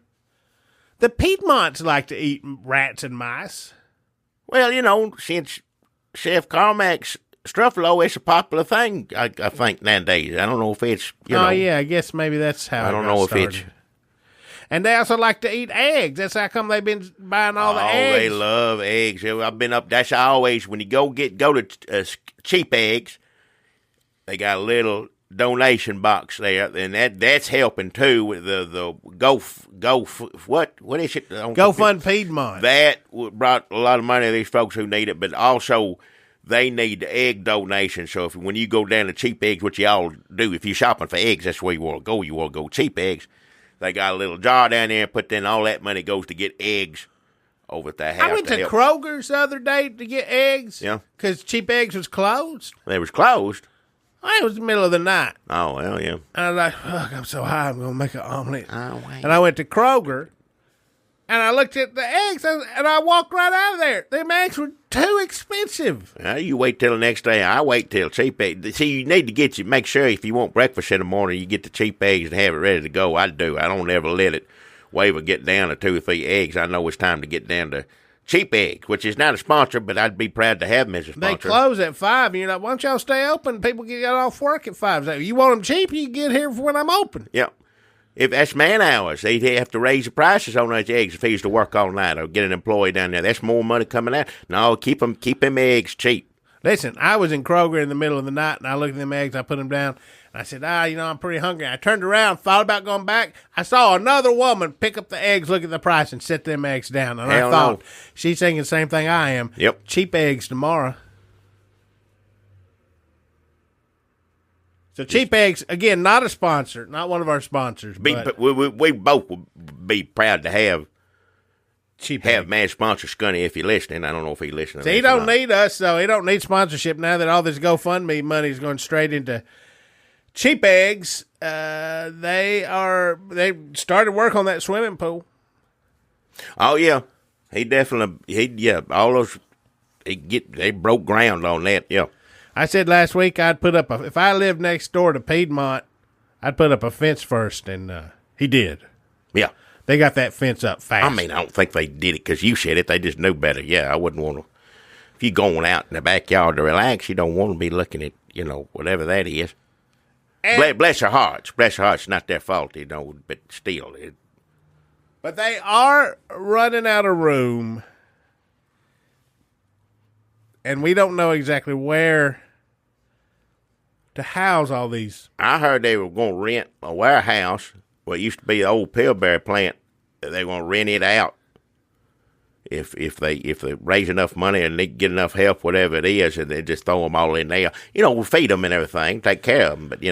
The Piedmonts like to eat rats and mice. Well, since Chef Carmax Struffalo, it's a popular thing, I think, nowadays. I don't know if it's, Oh, yeah, I guess maybe that's how I don't know if started. it's... And they also like to eat eggs. That's how come they've been buying all the eggs. Oh, they love eggs. I've been up... That's always... When you go to cheap eggs, they got a little donation box there, and that's helping, too, with the what is it? GoFund Piedmont. That brought a lot of money to these folks who need it, but also they need the egg donation. So when you go down to cheap eggs, which y'all do, if you're shopping for eggs, that's where you want to go. You want to go cheap eggs. They got a little jar down there, put in all that money goes to get eggs over at that house. I went to Kroger's the other day to get eggs. Yeah. Because Cheap Eggs was closed. They was closed. It was the middle of the night. Oh, well, yeah. And I was like, fuck, I'm so high, I'm going to make an omelet. Oh, wait. And I went to Kroger, and I looked at the eggs, and I walked right out of there. Them eggs were too expensive. You wait till the next day. I wait till cheap eggs. See, you need to make sure if you want breakfast in the morning, you get the cheap eggs and have it ready to go. I do. I don't ever let it waver get down to 2 or 3 eggs. I know it's time to get down to cheap eggs, which is not a sponsor, but I'd be proud to have them as a sponsor. They close at 5, and you're like, why don't y'all stay open? People get off work at 5. So you want them cheap, you get here for when I'm open. Yeah. If that's man hours, they'd have to raise the prices on those eggs if he used to work all night or get an employee down there. That's more money coming out. No, keep them eggs cheap. Listen, I was in Kroger in the middle of the night, and I looked at them eggs. I put them down, and I said, I'm pretty hungry. I turned around, thought about going back. I saw another woman pick up the eggs, look at the price, and set them eggs down. And I thought, she's thinking the same thing I am. Yep. Cheap eggs tomorrow. So cheap eggs, again, not a sponsor, not one of our sponsors. But we both would be proud to have eggs. Mad sponsor Scunny if you're listening. I don't know if he's listening. See, he don't need us, though. He don't need sponsorship now that all this GoFundMe money is going straight into cheap eggs. They started work on that swimming pool. Oh yeah, they broke ground on that. Yeah. I said last week I'd put up if I lived next door to Piedmont, I'd put up a fence first, and he did. Yeah. They got that fence up fast. I mean, I don't think they did it because you said it. They just knew better. Yeah, I wouldn't want to. If you're going out in the backyard to relax, you don't want to be looking at, whatever that is. Bless their hearts. Bless their hearts. It's not their fault, but still. But they are running out of room, and we don't know exactly where to house all these. I heard they were going to rent a warehouse. What used to be the old Pillsbury plant. They're going to rent it out if they raise enough money and they get enough help, whatever it is, and they just throw them all in there. We'll feed them and everything, take care of them, but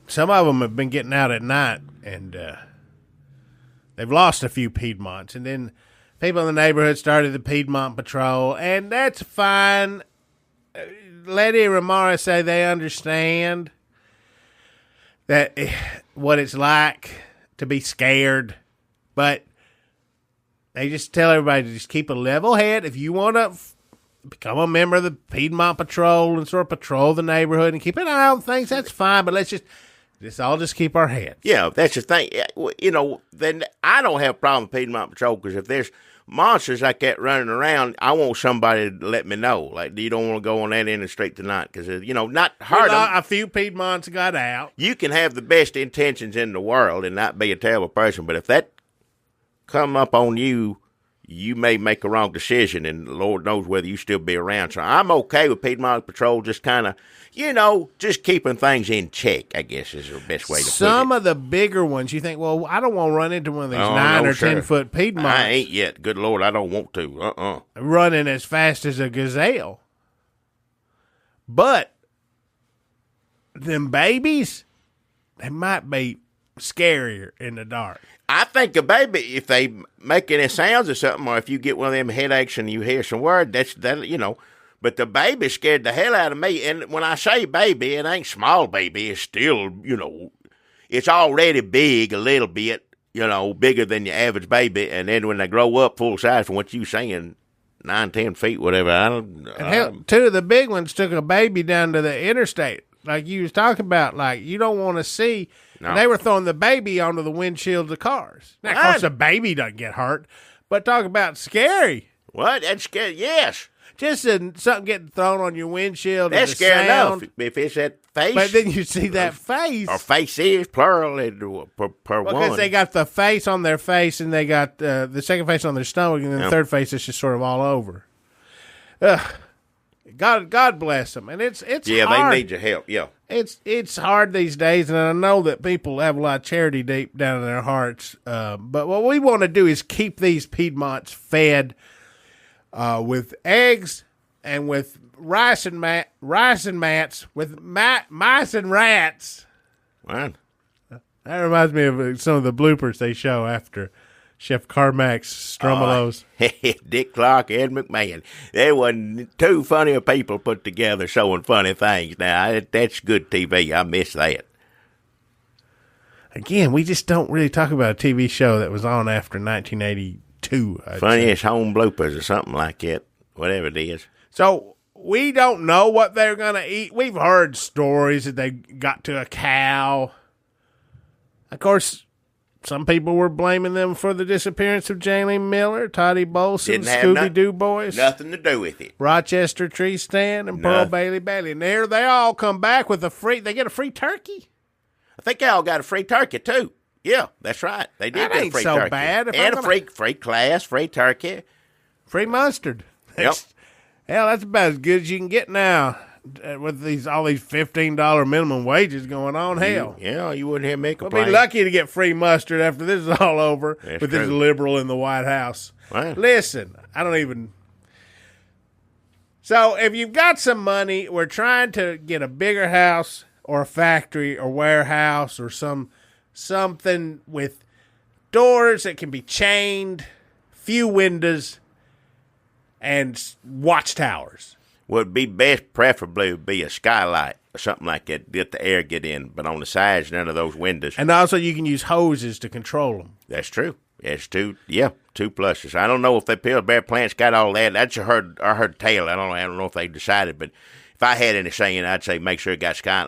Some of them have been getting out at night, and they've lost a few Piedmonts. And then people in the neighborhood started the Piedmont Patrol, and that's fine. Letty and Ramara say they understand that what it's like to be scared, but they just tell everybody to just keep a level head. If you want to become a member of the Piedmont Patrol and sort of patrol the neighborhood and keep an eye on things, that's fine, but let's just keep our heads. Yeah, that's the thing. Then I don't have a problem with Piedmont Patrol because if there's monsters like that running around, I want somebody to let me know. Like, you don't want to go on that end of the street tonight because, not hurt them. A few Piedmonts got out. You can have the best intentions in the world and not be a terrible person, but if that come up on you, you may make a wrong decision, and Lord knows whether you still be around. So I'm okay with Piedmont Patrol just kind of, just keeping things in check, I guess is the best way to put it. Some of the bigger ones, you think, well, I don't want to run into one of these 9 or 10-foot Piedmonts. I ain't yet. Good Lord, I don't want to. Running as fast as a gazelle. But them babies, they might be scarier in the dark. I think a baby, if they make any sounds or something, or if you get one of them headaches and you hear some word, but the baby scared the hell out of me. And when I say baby, it ain't small baby. It's still, it's already big a little bit, bigger than your average baby. And then when they grow up full size, from what you saying, 9, 10 feet, whatever. Hell, 2 of the big ones took a baby down to the interstate, like you was talking about. Like, you don't want to see. No. And they were throwing the baby onto the windshields of cars. Now, of course, the baby doesn't get hurt, but talk about scary. What? That's scary, yes. Just something getting thrown on your windshield. That's scary enough. If it's that face. But then you see that face. Or faces, plural, per one. Because they got the face on their face, and they got the second face on their stomach, and then the third face is just sort of all over. God bless them. And it's hard. They need your help, yeah. It's hard these days, and I know that people have a lot of charity deep down in their hearts. But what we want to do is keep these Piedmonts fed with eggs and with rice and mats, with mice and rats. What? That reminds me of some of the bloopers they show after Chef Carmax Strummelos. Dick Clark, Ed McMahon. There wasn't 2 funnier people put together showing funny things. Now, that's good TV. I miss that. Again, we just don't really talk about a TV show that was on after 1982. Funniest home bloopers or something like that, whatever it is. So, we don't know what they're going to eat. We've heard stories that they got to a cow. Of course, some people were blaming them for the disappearance of Jaylene Miller, Toddy Bolson, Scooby-Doo Boys. Nothing to do with it. Rochester Tree Stand, and Pearl Bailey. And there they all come back with they get a free turkey. I think they all got a free turkey, too. Yeah, that's right. They did get a free turkey. Bad. And a free class, free turkey. Free mustard. Yep. Hell, that's about as good as you can get now with all these $15 minimum wages going on. Hell. You wouldn't hear me We'll complain. be lucky to get free mustard after this is all over That's with this true. liberal in the White House. Wow. Listen, I don't even... So if you've got some money, we're trying to get a bigger house or a factory or warehouse or something with doors that can be chained, few windows, and watchtowers. Would be best, preferably, would be a skylight or something like that. Let the air get in, but on the sides, none of those windows. And also, you can use hoses to control them. That's true. It's two pluses. I don't know if the Pillsbury plant's got all that. That's I heard tale. I don't know if they decided, but if I had any saying, I'd say make sure it got sky,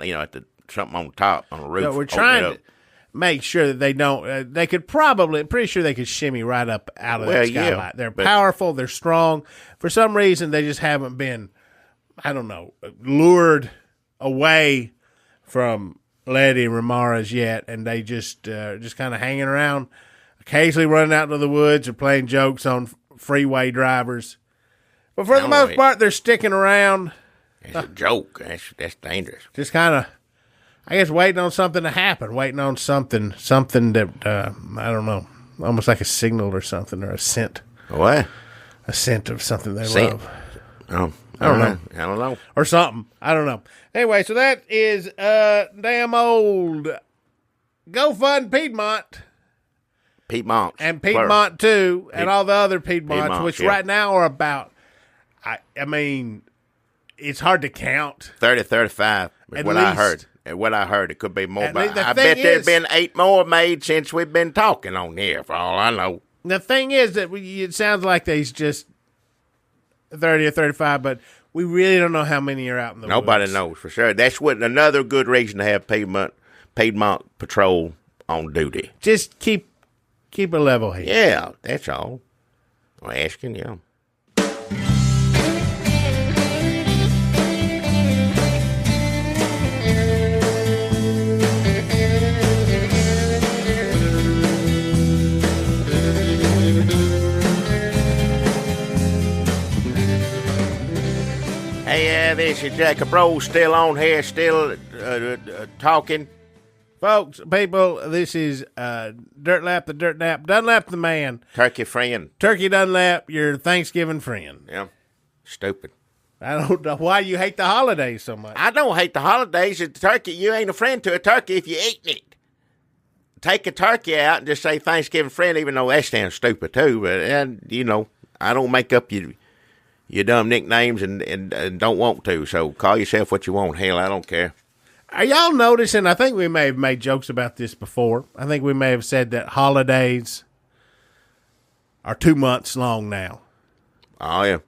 something on the top, on the roof. So we're trying to make sure that they don't. They could probably, pretty sure they could shimmy right up out of that skylight. They're powerful. They're strong. For some reason, they just haven't been, I don't know, lured away from Letty and Ramara's yet, and they just kind of hanging around, occasionally running out into the woods or playing jokes on freeway drivers. But for the most part, they're sticking around. It's a joke. That's dangerous. Just kind of, I guess, waiting on something to happen, waiting on something that, I don't know, almost like a signal or something, or a scent. What? A scent of something they love. Oh, I don't know. I don't know. Or something. I don't know. Anyway, so that is damn old GoFund Piedmont. Piedmont. And Piedmont, too, and all the other Piedmonts, which yeah. right now are about, I mean, it's hard to count. 30, 35 is what I heard. What I heard, it could be more. But I bet there's been 8 more made since we've been talking on here, for all I know. The thing is that it sounds like there's just 30 or 35, but we really don't know how many are out in the Nobody woods. knows for sure. That's another good reason to have Piedmont Patrol on duty. Just keep a level head. Yeah, that's all. I'm asking you. Hey, this is Jacob Rose, still on here, still talking. Folks, people, this is Dirtlap the Dirt Nap, Dunlap the man. Turkey friend. Turkey Dunlap, your Thanksgiving friend. Yeah, stupid. I don't know why you hate the holidays so much. I don't hate the holidays. It's turkey. You ain't a friend to a turkey if you eating it. Take a turkey out and just say Thanksgiving friend, even though that sounds stupid too. But I don't make up your dumb nicknames and don't want to. So call yourself what you want. Hell, I don't care. Are y'all noticing? I think we may have made jokes about this before. I think we may have said that holidays are 2 months long now. Oh, yeah.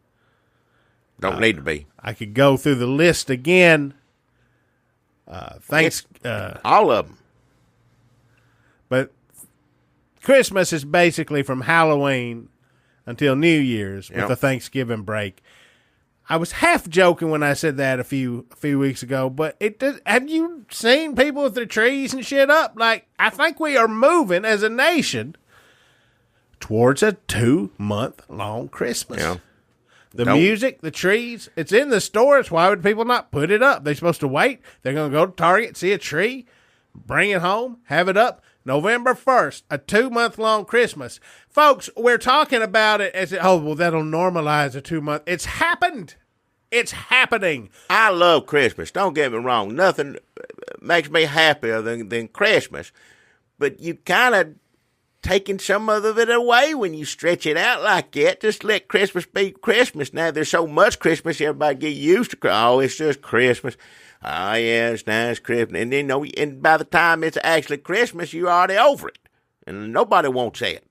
Don't need to be. I could go through the list again. All of them. But Christmas is basically from Halloween until New Year's with the Thanksgiving break. I was half joking when I said that a few weeks ago, but have you seen people with their trees and shit up? Like, I think we are moving as a nation towards a 2-month-long Christmas. Yeah. The music, the trees, it's in the stores. Why would people not put it up? They're supposed to wait. They're going to go to Target, see a tree, bring it home, have it up. November 1st, a 2-month-long Christmas. Folks, we're talking about it as, that'll normalize a 2-month. It's happened. It's happening. I love Christmas. Don't get me wrong. Nothing makes me happier than Christmas. But you kind of taking some of it away when you stretch it out like that. Just let Christmas be Christmas. Now, there's so much Christmas, everybody get used to. Oh, it's just Christmas. Oh, yeah, it's nice Christmas. And then, and by the time it's actually Christmas, you're already over it. And nobody wants that.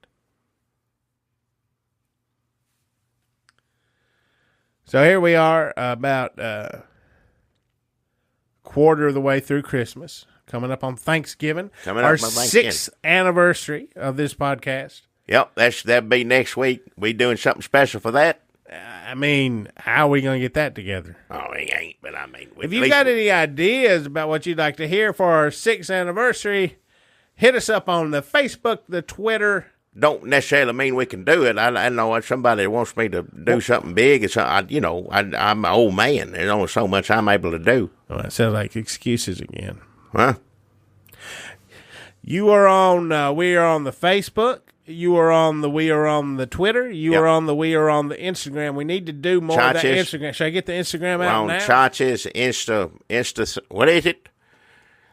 So here we are, about a quarter of the way through Christmas, coming up on Thanksgiving. Our 6th anniversary of this podcast. Yep, that'll be next week. We doing something special for that? I mean, how are we going to get that together? Oh, it ain't, but I mean... If you got any ideas about what you'd like to hear for our 6th anniversary, hit us up on the Facebook, the Twitter, don't necessarily mean we can do it. I know if somebody wants me to do something big. I'm an old man. There's only so much I'm able to do. Oh, that sounds like excuses again. Huh? You are on. We are on the Facebook. You are on the. We are on the Twitter. You are on the. We are on the Instagram. We need to do more of that Instagram. Should I get the Instagram out now? Chachas, Insta. What is it?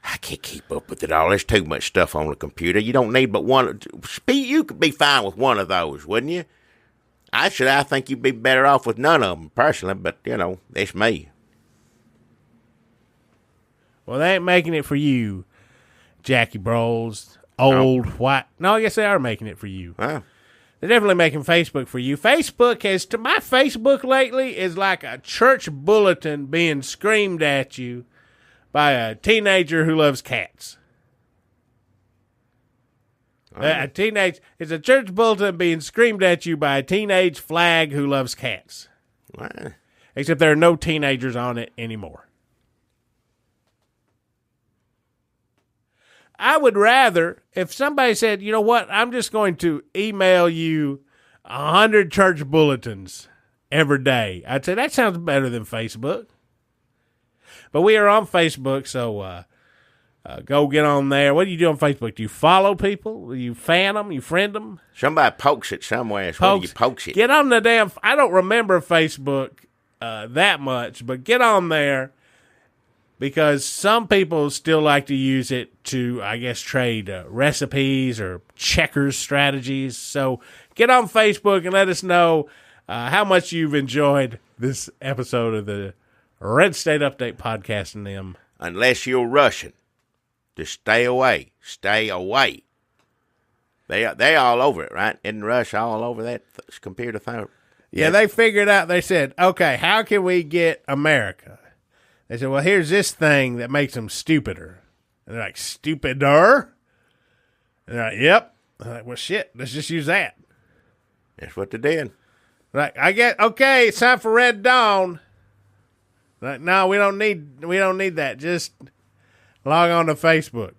I can't keep up with it all. There's too much stuff on the computer. You don't need but one. You could be fine with one of those, wouldn't you? I think you'd be better off with none of them, personally, but, it's me. Well, they ain't making it for you, Jackie Bros. White. No, I guess they are making it for you. Huh? They're definitely making Facebook for you. Facebook my Facebook lately is like a church bulletin being screamed at you by a teenager who loves cats. It's a church bulletin being screamed at you by a teenage flag who loves cats. What? Except there are no teenagers on it anymore. I would rather, if somebody said, you know what, I'm just going to email you 100 church bulletins every day, I'd say that sounds better than Facebook. But we are on Facebook, so go get on there. What do you do on Facebook? Do you follow people? Do you fan them? You friend them? Somebody pokes it somewhere. So you pokes it. Get on the damn. I don't remember Facebook that much, but get on there because some people still like to use it to, I guess, trade recipes or checkers strategies. So get on Facebook and let us know how much you've enjoyed this episode of the Red State Update podcast and them. Unless you're Russian, just stay away. Stay away. They all over it, right? Isn't Russia all over that computer thing? Yeah, they figured out. They said, okay, how can we get America? They said, well, here's this thing that makes them stupider. And they're like, stupider? And they're like, yep. I'm like, well, shit, let's just use that. That's what they did. Like, okay, it's time for Red Dawn. Like, no, we don't need that. Just log on to Facebook.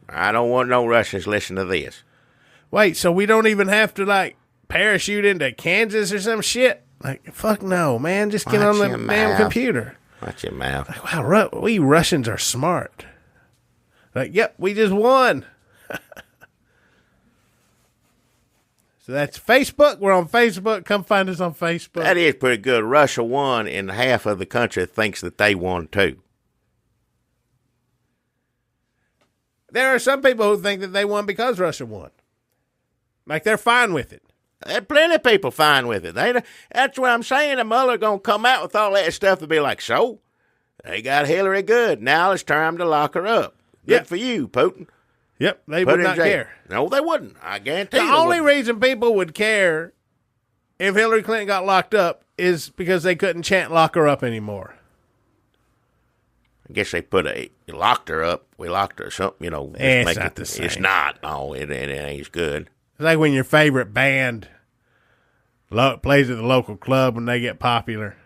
I don't want no Russians listening to this. Wait, so we don't even have to, like, parachute into Kansas or some shit? Like, fuck no, man. Just get on the damn computer. Watch your mouth. Like, wow, we Russians are smart. Like, yep, we just won. So that's Facebook. We're on Facebook. Come find us on Facebook. That is pretty good. Russia won, and half of the country thinks that they won too. There are some people who think that they won because Russia won. Like, they're fine with it. There are plenty of people fine with it. That's what I'm saying. The Mueller going to come out with all that stuff and be like, so, they got Hillary good. Now it's time to lock her up. Good for you, Putin. Yep, they would not care. No, they wouldn't. I guarantee you. The only reason people would care if Hillary Clinton got locked up is because they couldn't chant lock her up anymore. I guess they locked her up. We locked her or something, It's not the same. It's not. No, it ain't good. It's like when your favorite band plays at the local club when they get popular.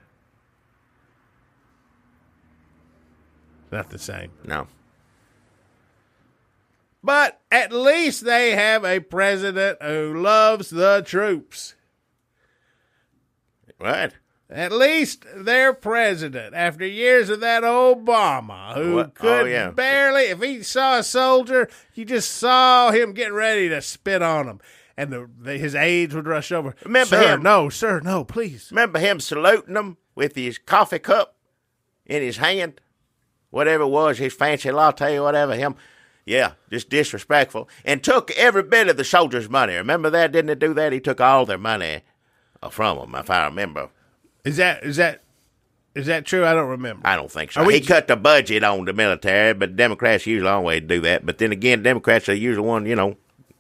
It's not the same. No. But at least they have a president who loves the troops. What? At least their president, after years of that Obama, who could barely, if he saw a soldier, you just saw him getting ready to spit on him. And his aides would rush over. Remember him? No, sir, no, please. Remember him saluting them with his coffee cup in his hand? Whatever it was, his fancy latte or whatever, him. Yeah, just disrespectful. And took every bit of the soldiers' money. Remember that? Didn't he do that? He took all their money from them, if I remember. Is that true? I don't remember. I don't think so. He cut the budget on the military, but Democrats usually always do that. But then again, Democrats are usually one,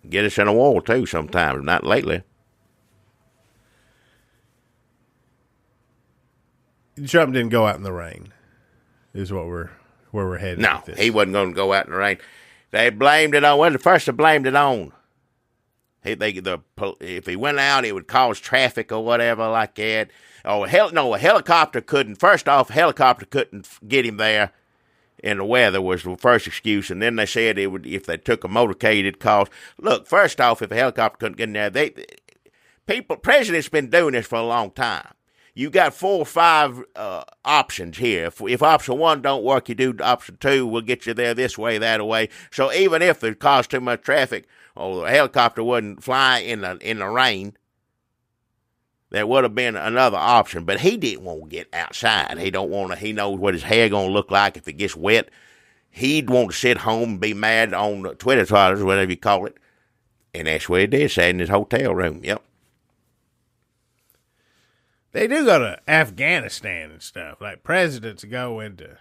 get us in a war too sometimes, not lately. Trump didn't go out in the rain, is where we're headed. No, he wasn't going to go out in the rain. They blamed it on, well, the first they blamed it on. If he went out, it would cause traffic or whatever like that. Oh, a helicopter couldn't. First off, a helicopter couldn't get him there. and the weather was the first excuse. And then they said it would, if they took a motorcade, it'd cost. Look, first off, if a helicopter couldn't get in there, presidents been doing this for a long time. You got 4 or 5 options here. If option 1 don't work, you do option 2. We'll get you there this way, that way. So even if it caused too much traffic, or the helicopter wouldn't fly in the rain, there would have been another option. But he didn't want to get outside. He don't want to. He knows what his hair gonna look like if it gets wet. He'd want to sit home and be mad on Twitter trials, whatever you call it. And that's what he did. Sat in his hotel room. Yep. They do go to Afghanistan and stuff. Like presidents go into.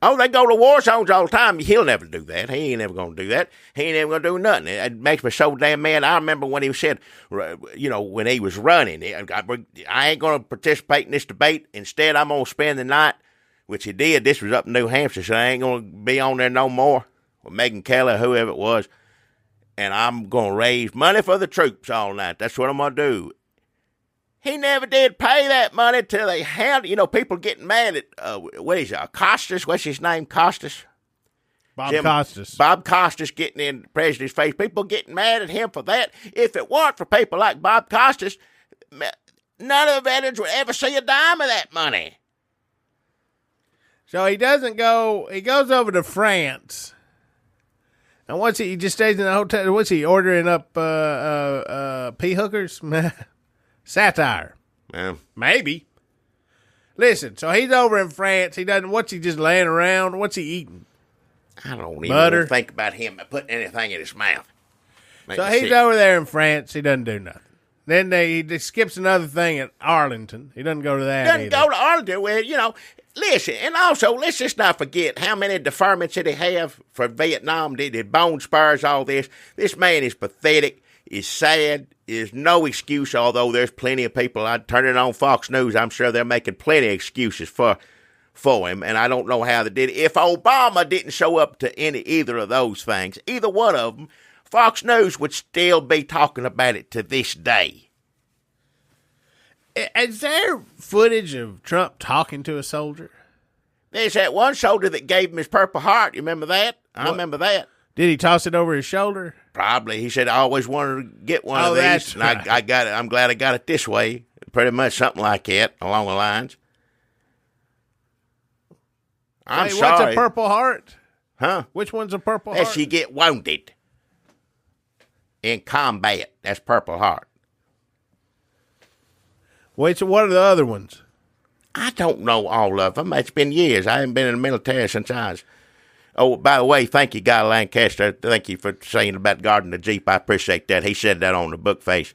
Oh, they go to war zones all the time. He'll never do that. He ain't never going to do that. He ain't never going to do nothing. It makes me so damn mad. I remember when he said, when he was running, I ain't going to participate in this debate. Instead, I'm going to spend the night, which he did. This was up in New Hampshire, so I ain't going to be on there no more with Megyn Kelly, whoever it was. And I'm going to raise money for the troops all night. That's what I'm going to do. He never did pay that money till they had, people getting mad at, what is it, Costas? What's his name, Costas? Costas. Bob Costas getting in the president's face. People getting mad at him for that. If it weren't for people like Bob Costas, none of the veterans would ever see a dime of that money. So he doesn't go, he goes over to France. And he just stays in the hotel. What's he ordering up, pea hookers? Satire. Yeah. Maybe. Listen, so he's over in France. What's he just laying around? What's he eating? I don't even Butter. think about him putting anything in his mouth. So he's over there in France. He doesn't do nothing. Then he just skips another thing at Arlington. He doesn't go to that Doesn't either. go to Arlington where, listen, and also, let's just not forget how many deferments did he have for Vietnam, did bone spurs, all this. This man is pathetic, is sad, is no excuse, although there's plenty of people. I'd turn it on Fox News. I'm sure they're making plenty of excuses for him, and I don't know how they did it. If Obama didn't show up to either of those things, either one of them, Fox News would still be talking about it to this day. Is there footage of Trump talking to a soldier? There's that one soldier that gave him his Purple Heart. You remember that? I remember that. Did he toss it over his shoulder? Probably. He said, I always wanted to get one of these. That's and right. I got it. I'm glad I got it this way. Pretty much something like that, along the lines. I'm sorry. What's a Purple Heart? Huh? Which one's a Purple Heart? That's you get wounded in combat. That's Purple Heart. Wait, so what are the other ones? I don't know all of them. It's been years. I haven't been in the military since I was... Oh, by the way, thank you, Guy Lancaster. Thank you for saying about guarding the Jeep. I appreciate that. He said that on the book face.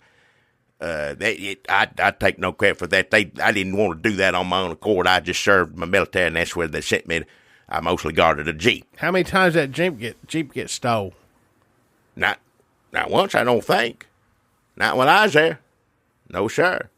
I take no credit for that. I didn't want to do that on my own accord. I just served my military, and that's where they sent me. I mostly guarded a Jeep. How many times that Jeep get stole? Not once, I don't think. Not when I was there. No, sir.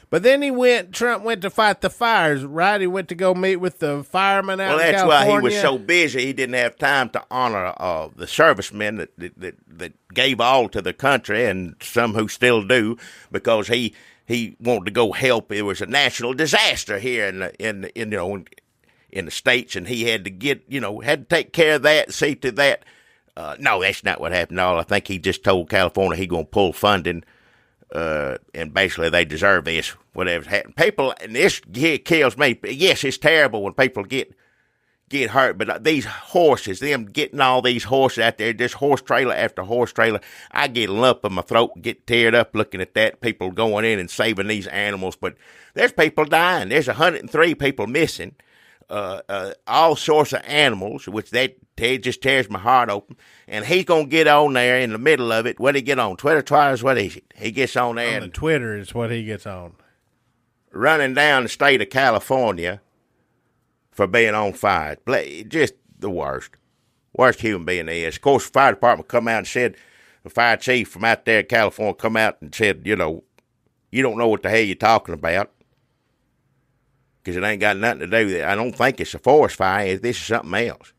But then Trump went to fight the fires, right? He went to go meet with the firemen out in California. Well, that's why he was so busy. He didn't have time to honor the servicemen that gave all to the country, and some who still do, because he wanted to go help. It was a national disaster here in the States, and he had to had to take care of that, see to that. No, that's not what happened. No, I think he just told California he going to pull funding. And basically they deserve this, whatever's happened. People, and this kills me. Yes, it's terrible when people get hurt, but these horses, them getting all these horses out there, just horse trailer after horse trailer, I get a lump in my throat and get teared up looking at that, people going in and saving these animals, but there's people dying. There's 103 people missing, all sorts of animals, which that just tears my heart open. And he's going to get on there in the middle of it. What did he get on? Twitter trials? What is it? He gets on there. On the Twitter is what he gets on. Running down the state of California for being on fire. Just the worst. Worst human being there is. Of course, the fire department come out and said, the fire chief from out there in California come out and said, you don't know what the hell you're talking about. Because it ain't got nothing to do with it. I don't think it's a forest fire. This is something else.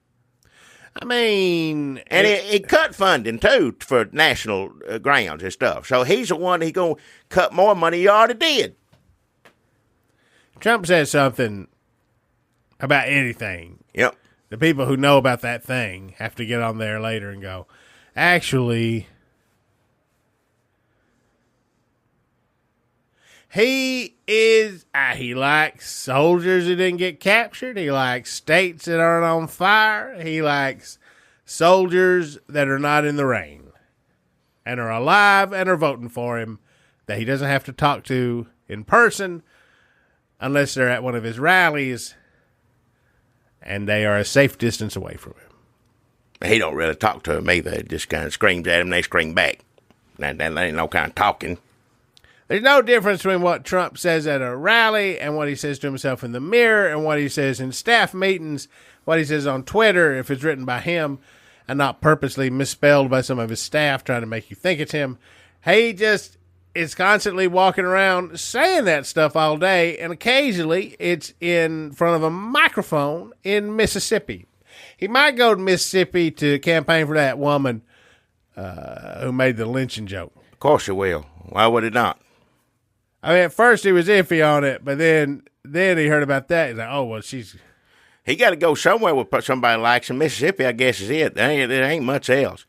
I mean... And it cut funding, too, for national grounds and stuff. So he's the one he's going to cut more money he already did. Trump said something about anything. Yep. The people who know about that thing have to get on there later and go, actually, he likes soldiers who didn't get captured. He likes states that aren't on fire. He likes soldiers that are not in the rain and are alive and are voting for him, that he doesn't have to talk to in person unless they're at one of his rallies and they are a safe distance away from him. He don't really talk to him either. He just kind of screams at him, they scream back. That ain't no kind of talking. There's no difference between what Trump says at a rally and what he says to himself in the mirror and what he says in staff meetings, what he says on Twitter if it's written by him and not purposely misspelled by some of his staff trying to make you think it's him. He just is constantly walking around saying that stuff all day, and occasionally it's in front of a microphone in Mississippi. He might go to Mississippi to campaign for that woman who made the lynching joke. Of course he will. Why would he not? I mean, at first he was iffy on it, but then he heard about that. He's like, oh, well, she's... He got to go somewhere with somebody likes him. Mississippi, I guess, is it. There ain't much else.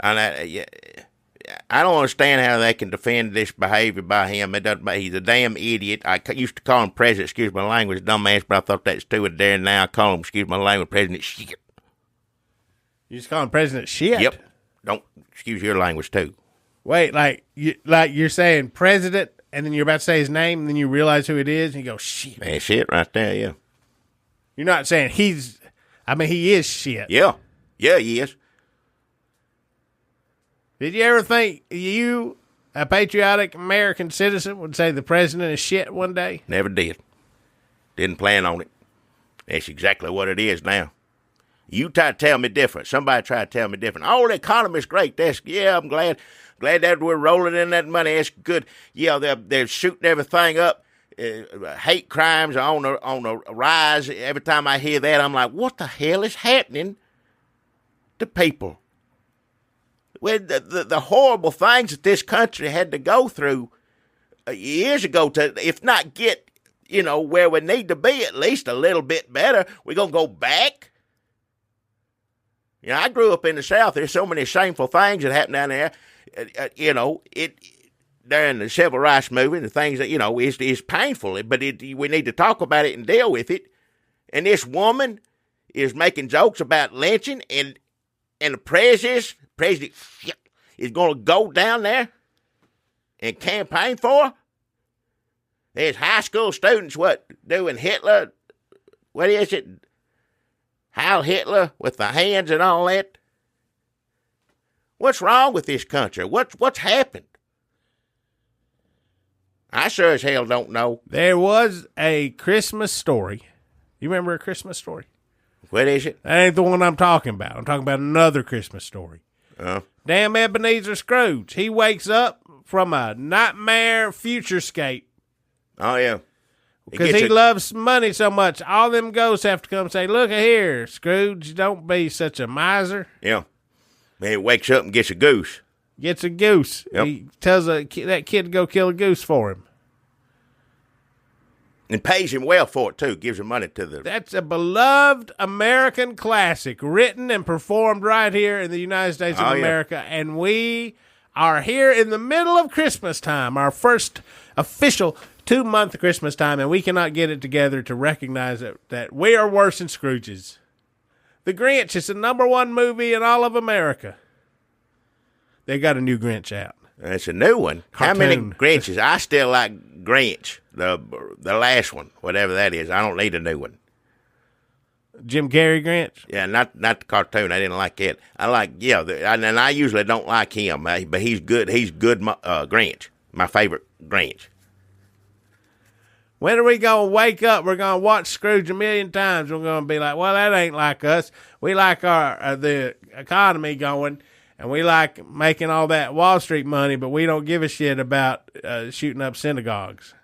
And I don't understand how they can defend this behavior by him. He's a damn idiot. I used to call him president, excuse my language, dumbass, but I thought that's stupid there. And now I call him, excuse my language, president shit. You just call him president shit? Yep. Don't excuse your language, too. Wait, like you're saying president, and then you're about to say his name, and then you realize who it is, and you go, shit. That's shit right there, yeah. You're not saying he is shit. Yeah. Yeah, he is. Did you ever think you, a patriotic American citizen, would say the president is shit one day? Never did. Didn't plan on it. That's exactly what it is now. You try to tell me different. Somebody try to tell me different. Oh, the economy's great. I'm glad that we're rolling in that money. That's good. Yeah, they're shooting everything up. Hate crimes are on a rise. Every time I hear that, I'm like, what the hell is happening to people? Well, the horrible things that this country had to go through years ago to, if not get, where we need to be, at least a little bit better, we're going to go back? I grew up in the South. There's so many shameful things that happen down there. During the civil rights movement, the things that, is painful, but we need to talk about it and deal with it. And this woman is making jokes about lynching, and the president is going to go down there and campaign for her. There's high school students, doing Hitler, what is it? Heil Hitler with the hands and all that. What's wrong with this country? What's happened? I sure as hell don't know. There was a Christmas Story. You remember A Christmas Story? What is it? That ain't the one I'm talking about. I'm talking about another Christmas Story. Damn Ebenezer Scrooge. He wakes up from a nightmare futurescape. Oh, yeah. Because he loves money so much. All them ghosts have to come and say, look here, Scrooge, don't be such a miser. Yeah. Man, he wakes up and gets a goose. Gets a goose. Yep. He tells that kid to go kill a goose for him. And pays him well for it, too. Gives him money to the... That's a beloved American classic, written and performed right here in the United States of America. Yeah. And we are here in the middle of Christmas time, our first official 2-month Christmas time, and we cannot get it together to recognize that we are worse than Scrooges. The Grinch is the #1 movie in all of America. They got a new Grinch out. It's a new one. Cartoon. How many Grinches? I still like Grinch, the last one, whatever that is. I don't need a new one. Jim Carrey Grinch? Yeah, not the cartoon. I didn't like it. I like, and I usually don't like him, but he's good. He's good Grinch. My favorite Grinch. When are we going to wake up? We're going to watch Scrooge a million times. We're going to be like, well, that ain't like us. We like the economy going, and we like making all that Wall Street money, but we don't give a shit about shooting up synagogues.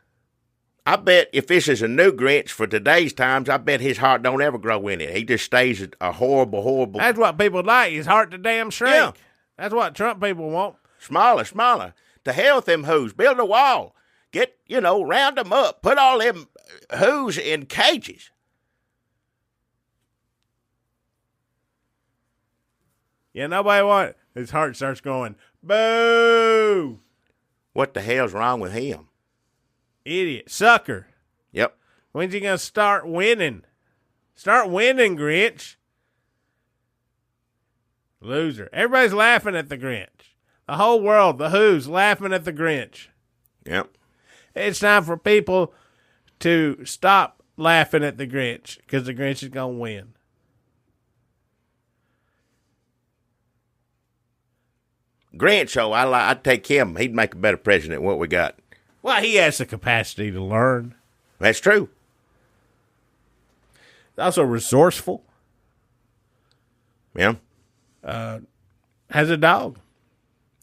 I bet if this is a new Grinch for today's times, I bet his heart don't ever grow in it. He just stays a horrible, horrible... That's what people like, his heart to damn shrink. Yeah. That's what Trump people want. Smaller. To hell with them who's. Build a wall. Get, round them up. Put all them who's in cages. Yeah, nobody want. His heart starts going, boo! What the hell's wrong with him? Idiot. Sucker. Yep. When's he going to start winning? Start winning, Grinch. Loser. Everybody's laughing at the Grinch. The whole world, the Who's laughing at the Grinch. Yep. It's time for people to stop laughing at the Grinch because the Grinch is going to win. Grinch, so I'd take him. He'd make a better president than what we got. Well, he has the capacity to learn. That's true. Also resourceful. Yeah. Has a dog.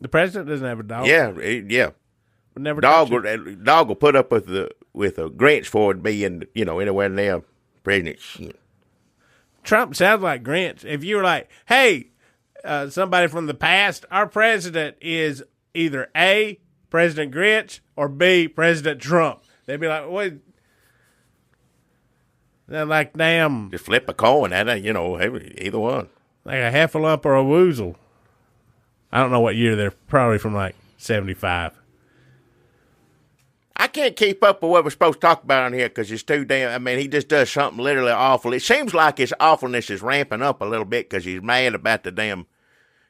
The president doesn't have a dog. Yeah. Would never Dog touch it. will put up with a Grinch for it being, anywhere near president. Shit. Trump sounds like Grinch. If you were like, hey, somebody from the past, our president is either A, President Grinch, or B, President Trump. They'd be like, what? They're like, damn. Just flip a coin at it, either one. Like a heffalump or a woozle. I don't know what year they're probably from, like 75. I can't keep up with what we're supposed to talk about on here because it's too damn. I mean, he just does something literally awful. It seems like his awfulness is ramping up a little bit because he's mad about the damn.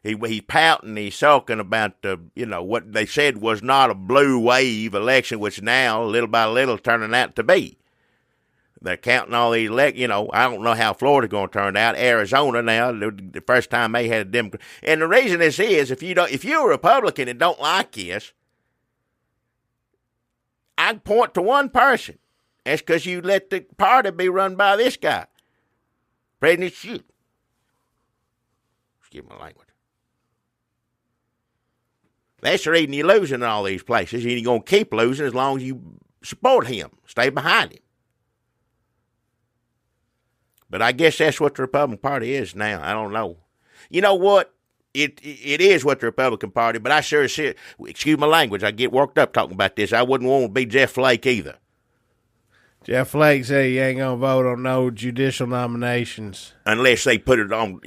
He's pouting, he's sulking about the, what they said was not a blue wave election, which now, little by little, turning out to be. They're counting all these, I don't know how Florida's going to turn out. Arizona now, the first time they had a Democrat. And the reason this is, if you're a Republican and don't like this, I'd point to one person. That's because you let the party be run by this guy. President Shute. Excuse my language. That's the reason you're losing in all these places. And you're going to keep losing as long as you support him. Stay behind him. But I guess that's what the Republican Party is now. I don't know. You know what? It is what the Republican Party, but I sure see, excuse my language, I get worked up talking about this. I wouldn't want to be Jeff Flake either. Jeff Flake said he ain't going to vote on no judicial nominations. Unless they put it on,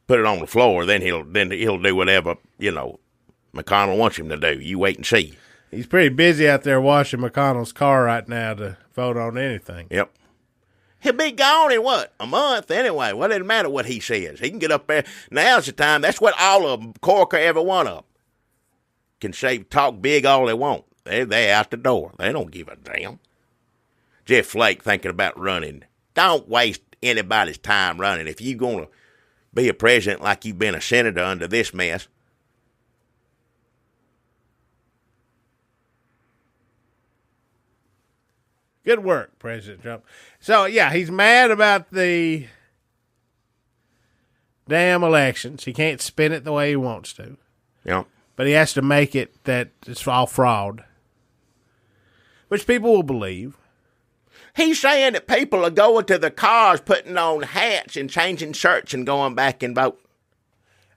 put it on the floor, then he'll do whatever, McConnell wants him to do. You wait and see. He's pretty busy out there washing McConnell's car right now to vote on anything. Yep. He'll be gone in what? A month anyway. What does it matter what he says? He can get up there. Now's the time. That's what all of them, Corker, every one of them, can say, talk big all they want. They're out the door. They don't give a damn. Jeff Flake thinking about running. Don't waste anybody's time running. If you're going to be a president like you've been a senator under this mess, good work, President Trump. So, yeah, he's mad about the damn elections. He can't spin it the way he wants to. Yeah. But he has to make it that it's all fraud, which people will believe. He's saying that people are going to the cars, putting on hats and changing shirts and going back and vote.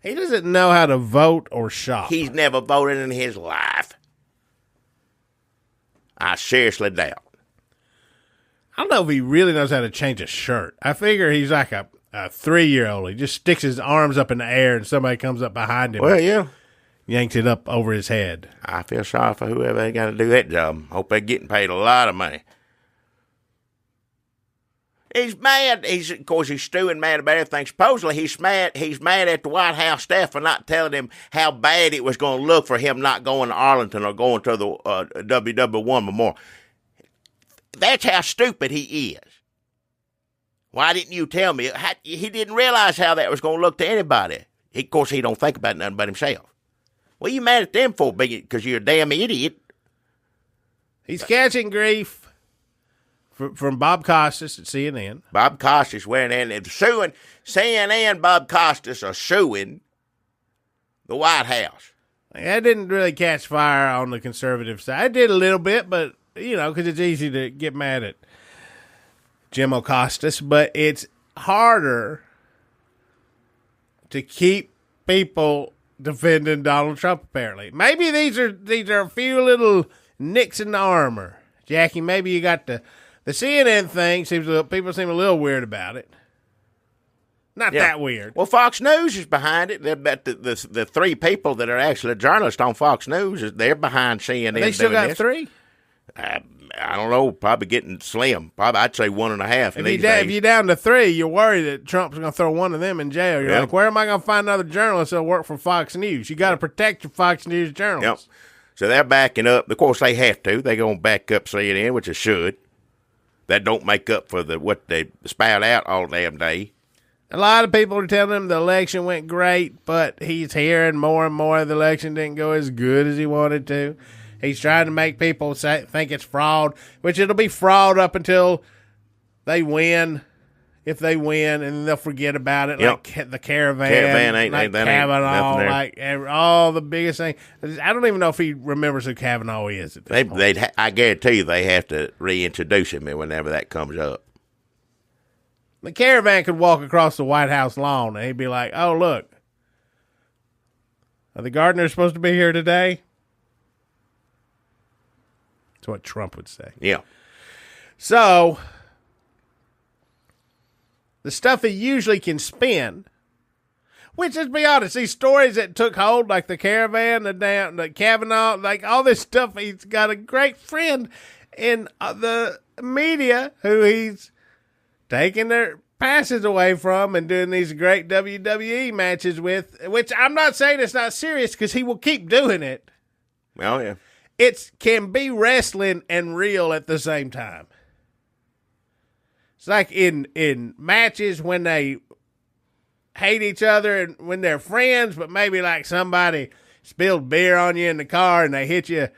He doesn't know how to vote or shop. He's never voted in his life. I seriously doubt. I don't know if he really knows how to change a shirt. I figure he's like a 3-year-old. He just sticks his arms up in the air and somebody comes up behind him. Well, yeah. Yanks it up over his head. I feel sorry for whoever they got to do that job. Hope they're getting paid a lot of money. He's mad. Of course, he's stewing mad about everything. Supposedly, he's mad at the White House staff for not telling him how bad it was going to look for him not going to Arlington or going to the WW1 Memorial. That's how stupid he is. Why didn't you tell me? He didn't realize how that was going to look to anybody. Of course, he don't think about nothing but himself. What are you mad at them for? Because you're a damn idiot. He's catching grief from Bob Costas at CNN. Bob Costas wearing and suing. CNN, Bob Costas are suing the White House. That didn't really catch fire on the conservative side. It did a little bit, but, because it's easy to get mad at Jim O'Costas, but it's harder to keep people defending Donald Trump, apparently. Maybe these are a few little nicks in the armor. Jackie, maybe you got the CNN thing. People seem a little weird about it. Not that weird. Well, Fox News is behind it. The three people that are actually journalists on Fox News, they're behind CNN. They still got this. three? I don't know. Probably getting slim. Probably, I'd say 1.5. If you're down to three, you're worried that Trump's going to throw one of them in jail. You're like, where am I going to find another journalist that'll work for Fox News? You got to protect your Fox News journalists. Yep. So they're backing up. Of course, they have to. They're going to back up CNN, which they should. That don't make up for what they spout out all damn day. A lot of people are telling him the election went great, but he's hearing more and more the election didn't go as good as he wanted to. He's trying to make people think it's fraud, which it'll be fraud up until they win. If they win, and they'll forget about it, like the caravan ain't like that Kavanaugh, ain't like all the biggest thing. I don't even know if he remembers who Kavanaugh is at this point. I guarantee you they have to reintroduce him whenever that comes up. The caravan could walk across the White House lawn, and he'd be like, "Oh, look, are the gardeners supposed to be here today?" That's what Trump would say. Yeah. So, the stuff he usually can spin, which, let's be honest, these stories that took hold, like the caravan, the Kavanaugh, like all this stuff, he's got a great friend in the media who he's taking their passes away from and doing these great WWE matches with, which I'm not saying it's not serious because he will keep doing it. Oh, yeah. It can be wrestling and real at the same time. It's like in matches when they hate each other and when they're friends, but maybe like somebody spilled beer on you in the car and they hit you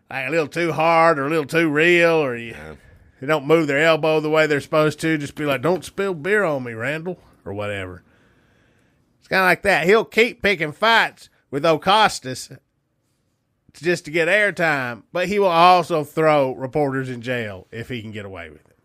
like a little too hard or a little too real, or they don't move their elbow the way they're supposed to. Just be like, "Don't spill beer on me, Randall," or whatever. It's kind of like that. He'll keep picking fights with O'Costas just to get airtime, but he will also throw reporters in jail if he can get away with it.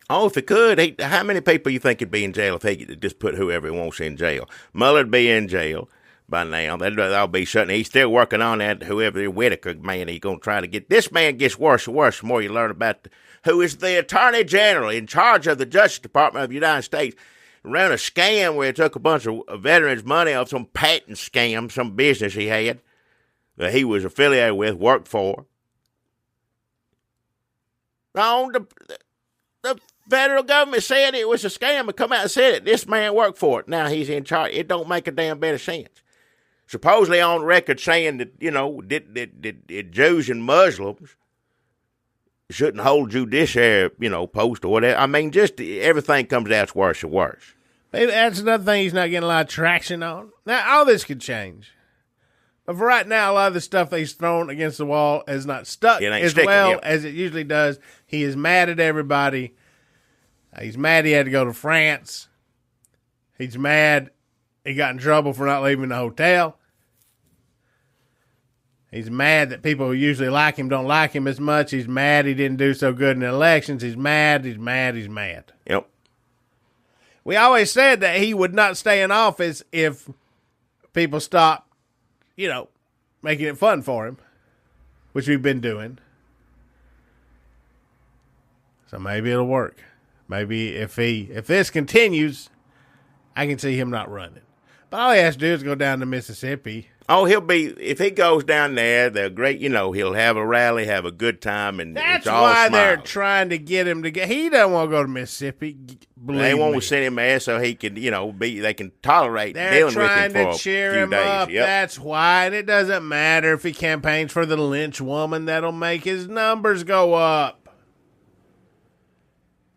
Oh, if he could, how many people you think would be in jail if he could just put whoever he wants in jail? Mueller'd be in jail by now. They'll be shutting. He's still working on that. Whoever Whitaker man, he's going to try to get. This man gets worse and worse the more you learn about who is the Attorney General in charge of the Justice Department of the United States. Ran a scam where he took a bunch of veterans' money off some patent scam, some business he had that he was affiliated with, worked for. No, the federal government said it was a scam and come out and said it. This man worked for it. Now he's in charge. It don't make a damn bit of sense. Supposedly on record saying that, that Jews and Muslims shouldn't hold judiciary, post or whatever. I mean, just everything comes out worse and worse. Maybe that's another thing he's not getting a lot of traction on. Now, all this could change. But for right now, a lot of the stuff that he's thrown against the wall is not stuck as well as it usually does. He is mad at everybody. He's mad he had to go to France. He's mad he got in trouble for not leaving the hotel. He's mad that people who usually like him don't like him as much. He's mad he didn't do so good in the elections. He's mad. Yep. We always said that he would not stay in office if people stopped, making it fun for him, which we've been doing. So maybe it'll work. Maybe if this continues, I can see him not running. But all he has to do is go down to Mississippi. Oh, if he goes down there, they're great, he'll have a rally, have a good time, and that's it's all why smiles. They're trying to get him to get. He doesn't want to go to Mississippi. They won't send him there so he can, they can tolerate dealing with him for a few days. They're trying to cheer him up. Yep. That's why. And it doesn't matter if he campaigns for the lynch woman. That'll make his numbers go up.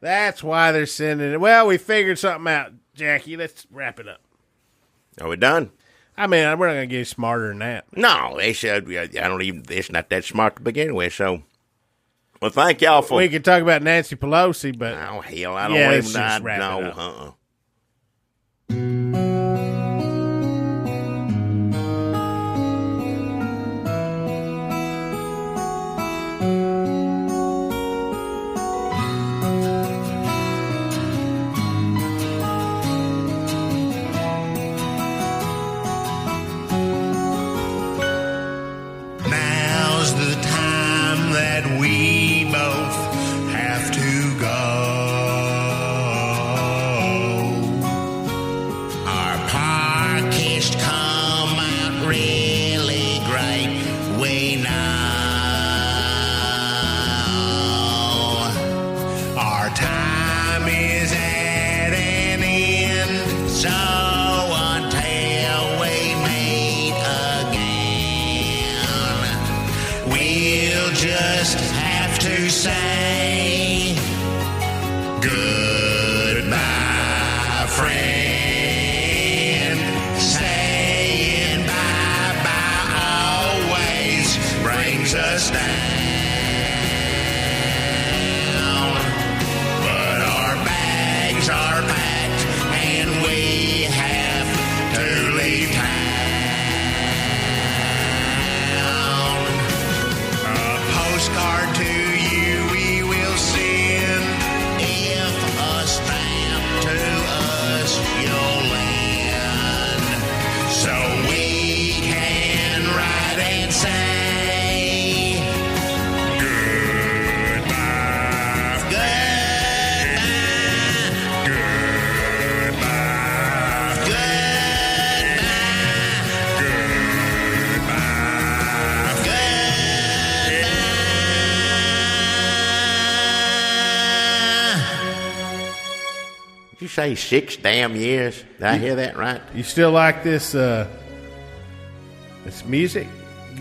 That's why they're sending it. Well, we figured something out, Jackie. Let's wrap it up. Are we done? I mean, we're not going to get smarter than that. No, they should. It's not that smart to begin with, so. Well, thank y'all for. We could talk about Nancy Pelosi, but. Oh, hell, I don't even know. We both have to go. say 6 damn years? Did I hear that right? You still like this music?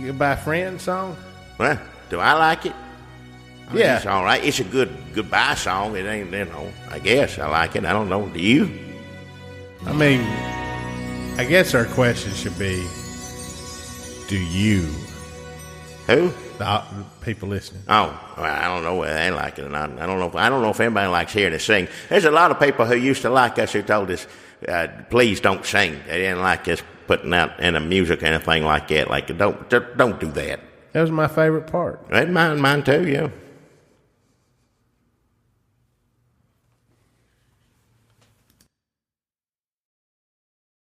Goodbye Friend song? Well, do I like it? I mean, Yeah. it's all right. It's a good goodbye song. It ain't, I guess I like it. I don't know. Do you? I mean, I guess our question should be, do you? Who? The people listening. Oh, well, I don't know whether they like it or not. I don't know if anybody likes hearing us sing. There's a lot of people who used to like us who told us, please don't sing. They didn't like us putting out any music or anything like that. Like, don't do that. That was my favorite part. Mine too, yeah.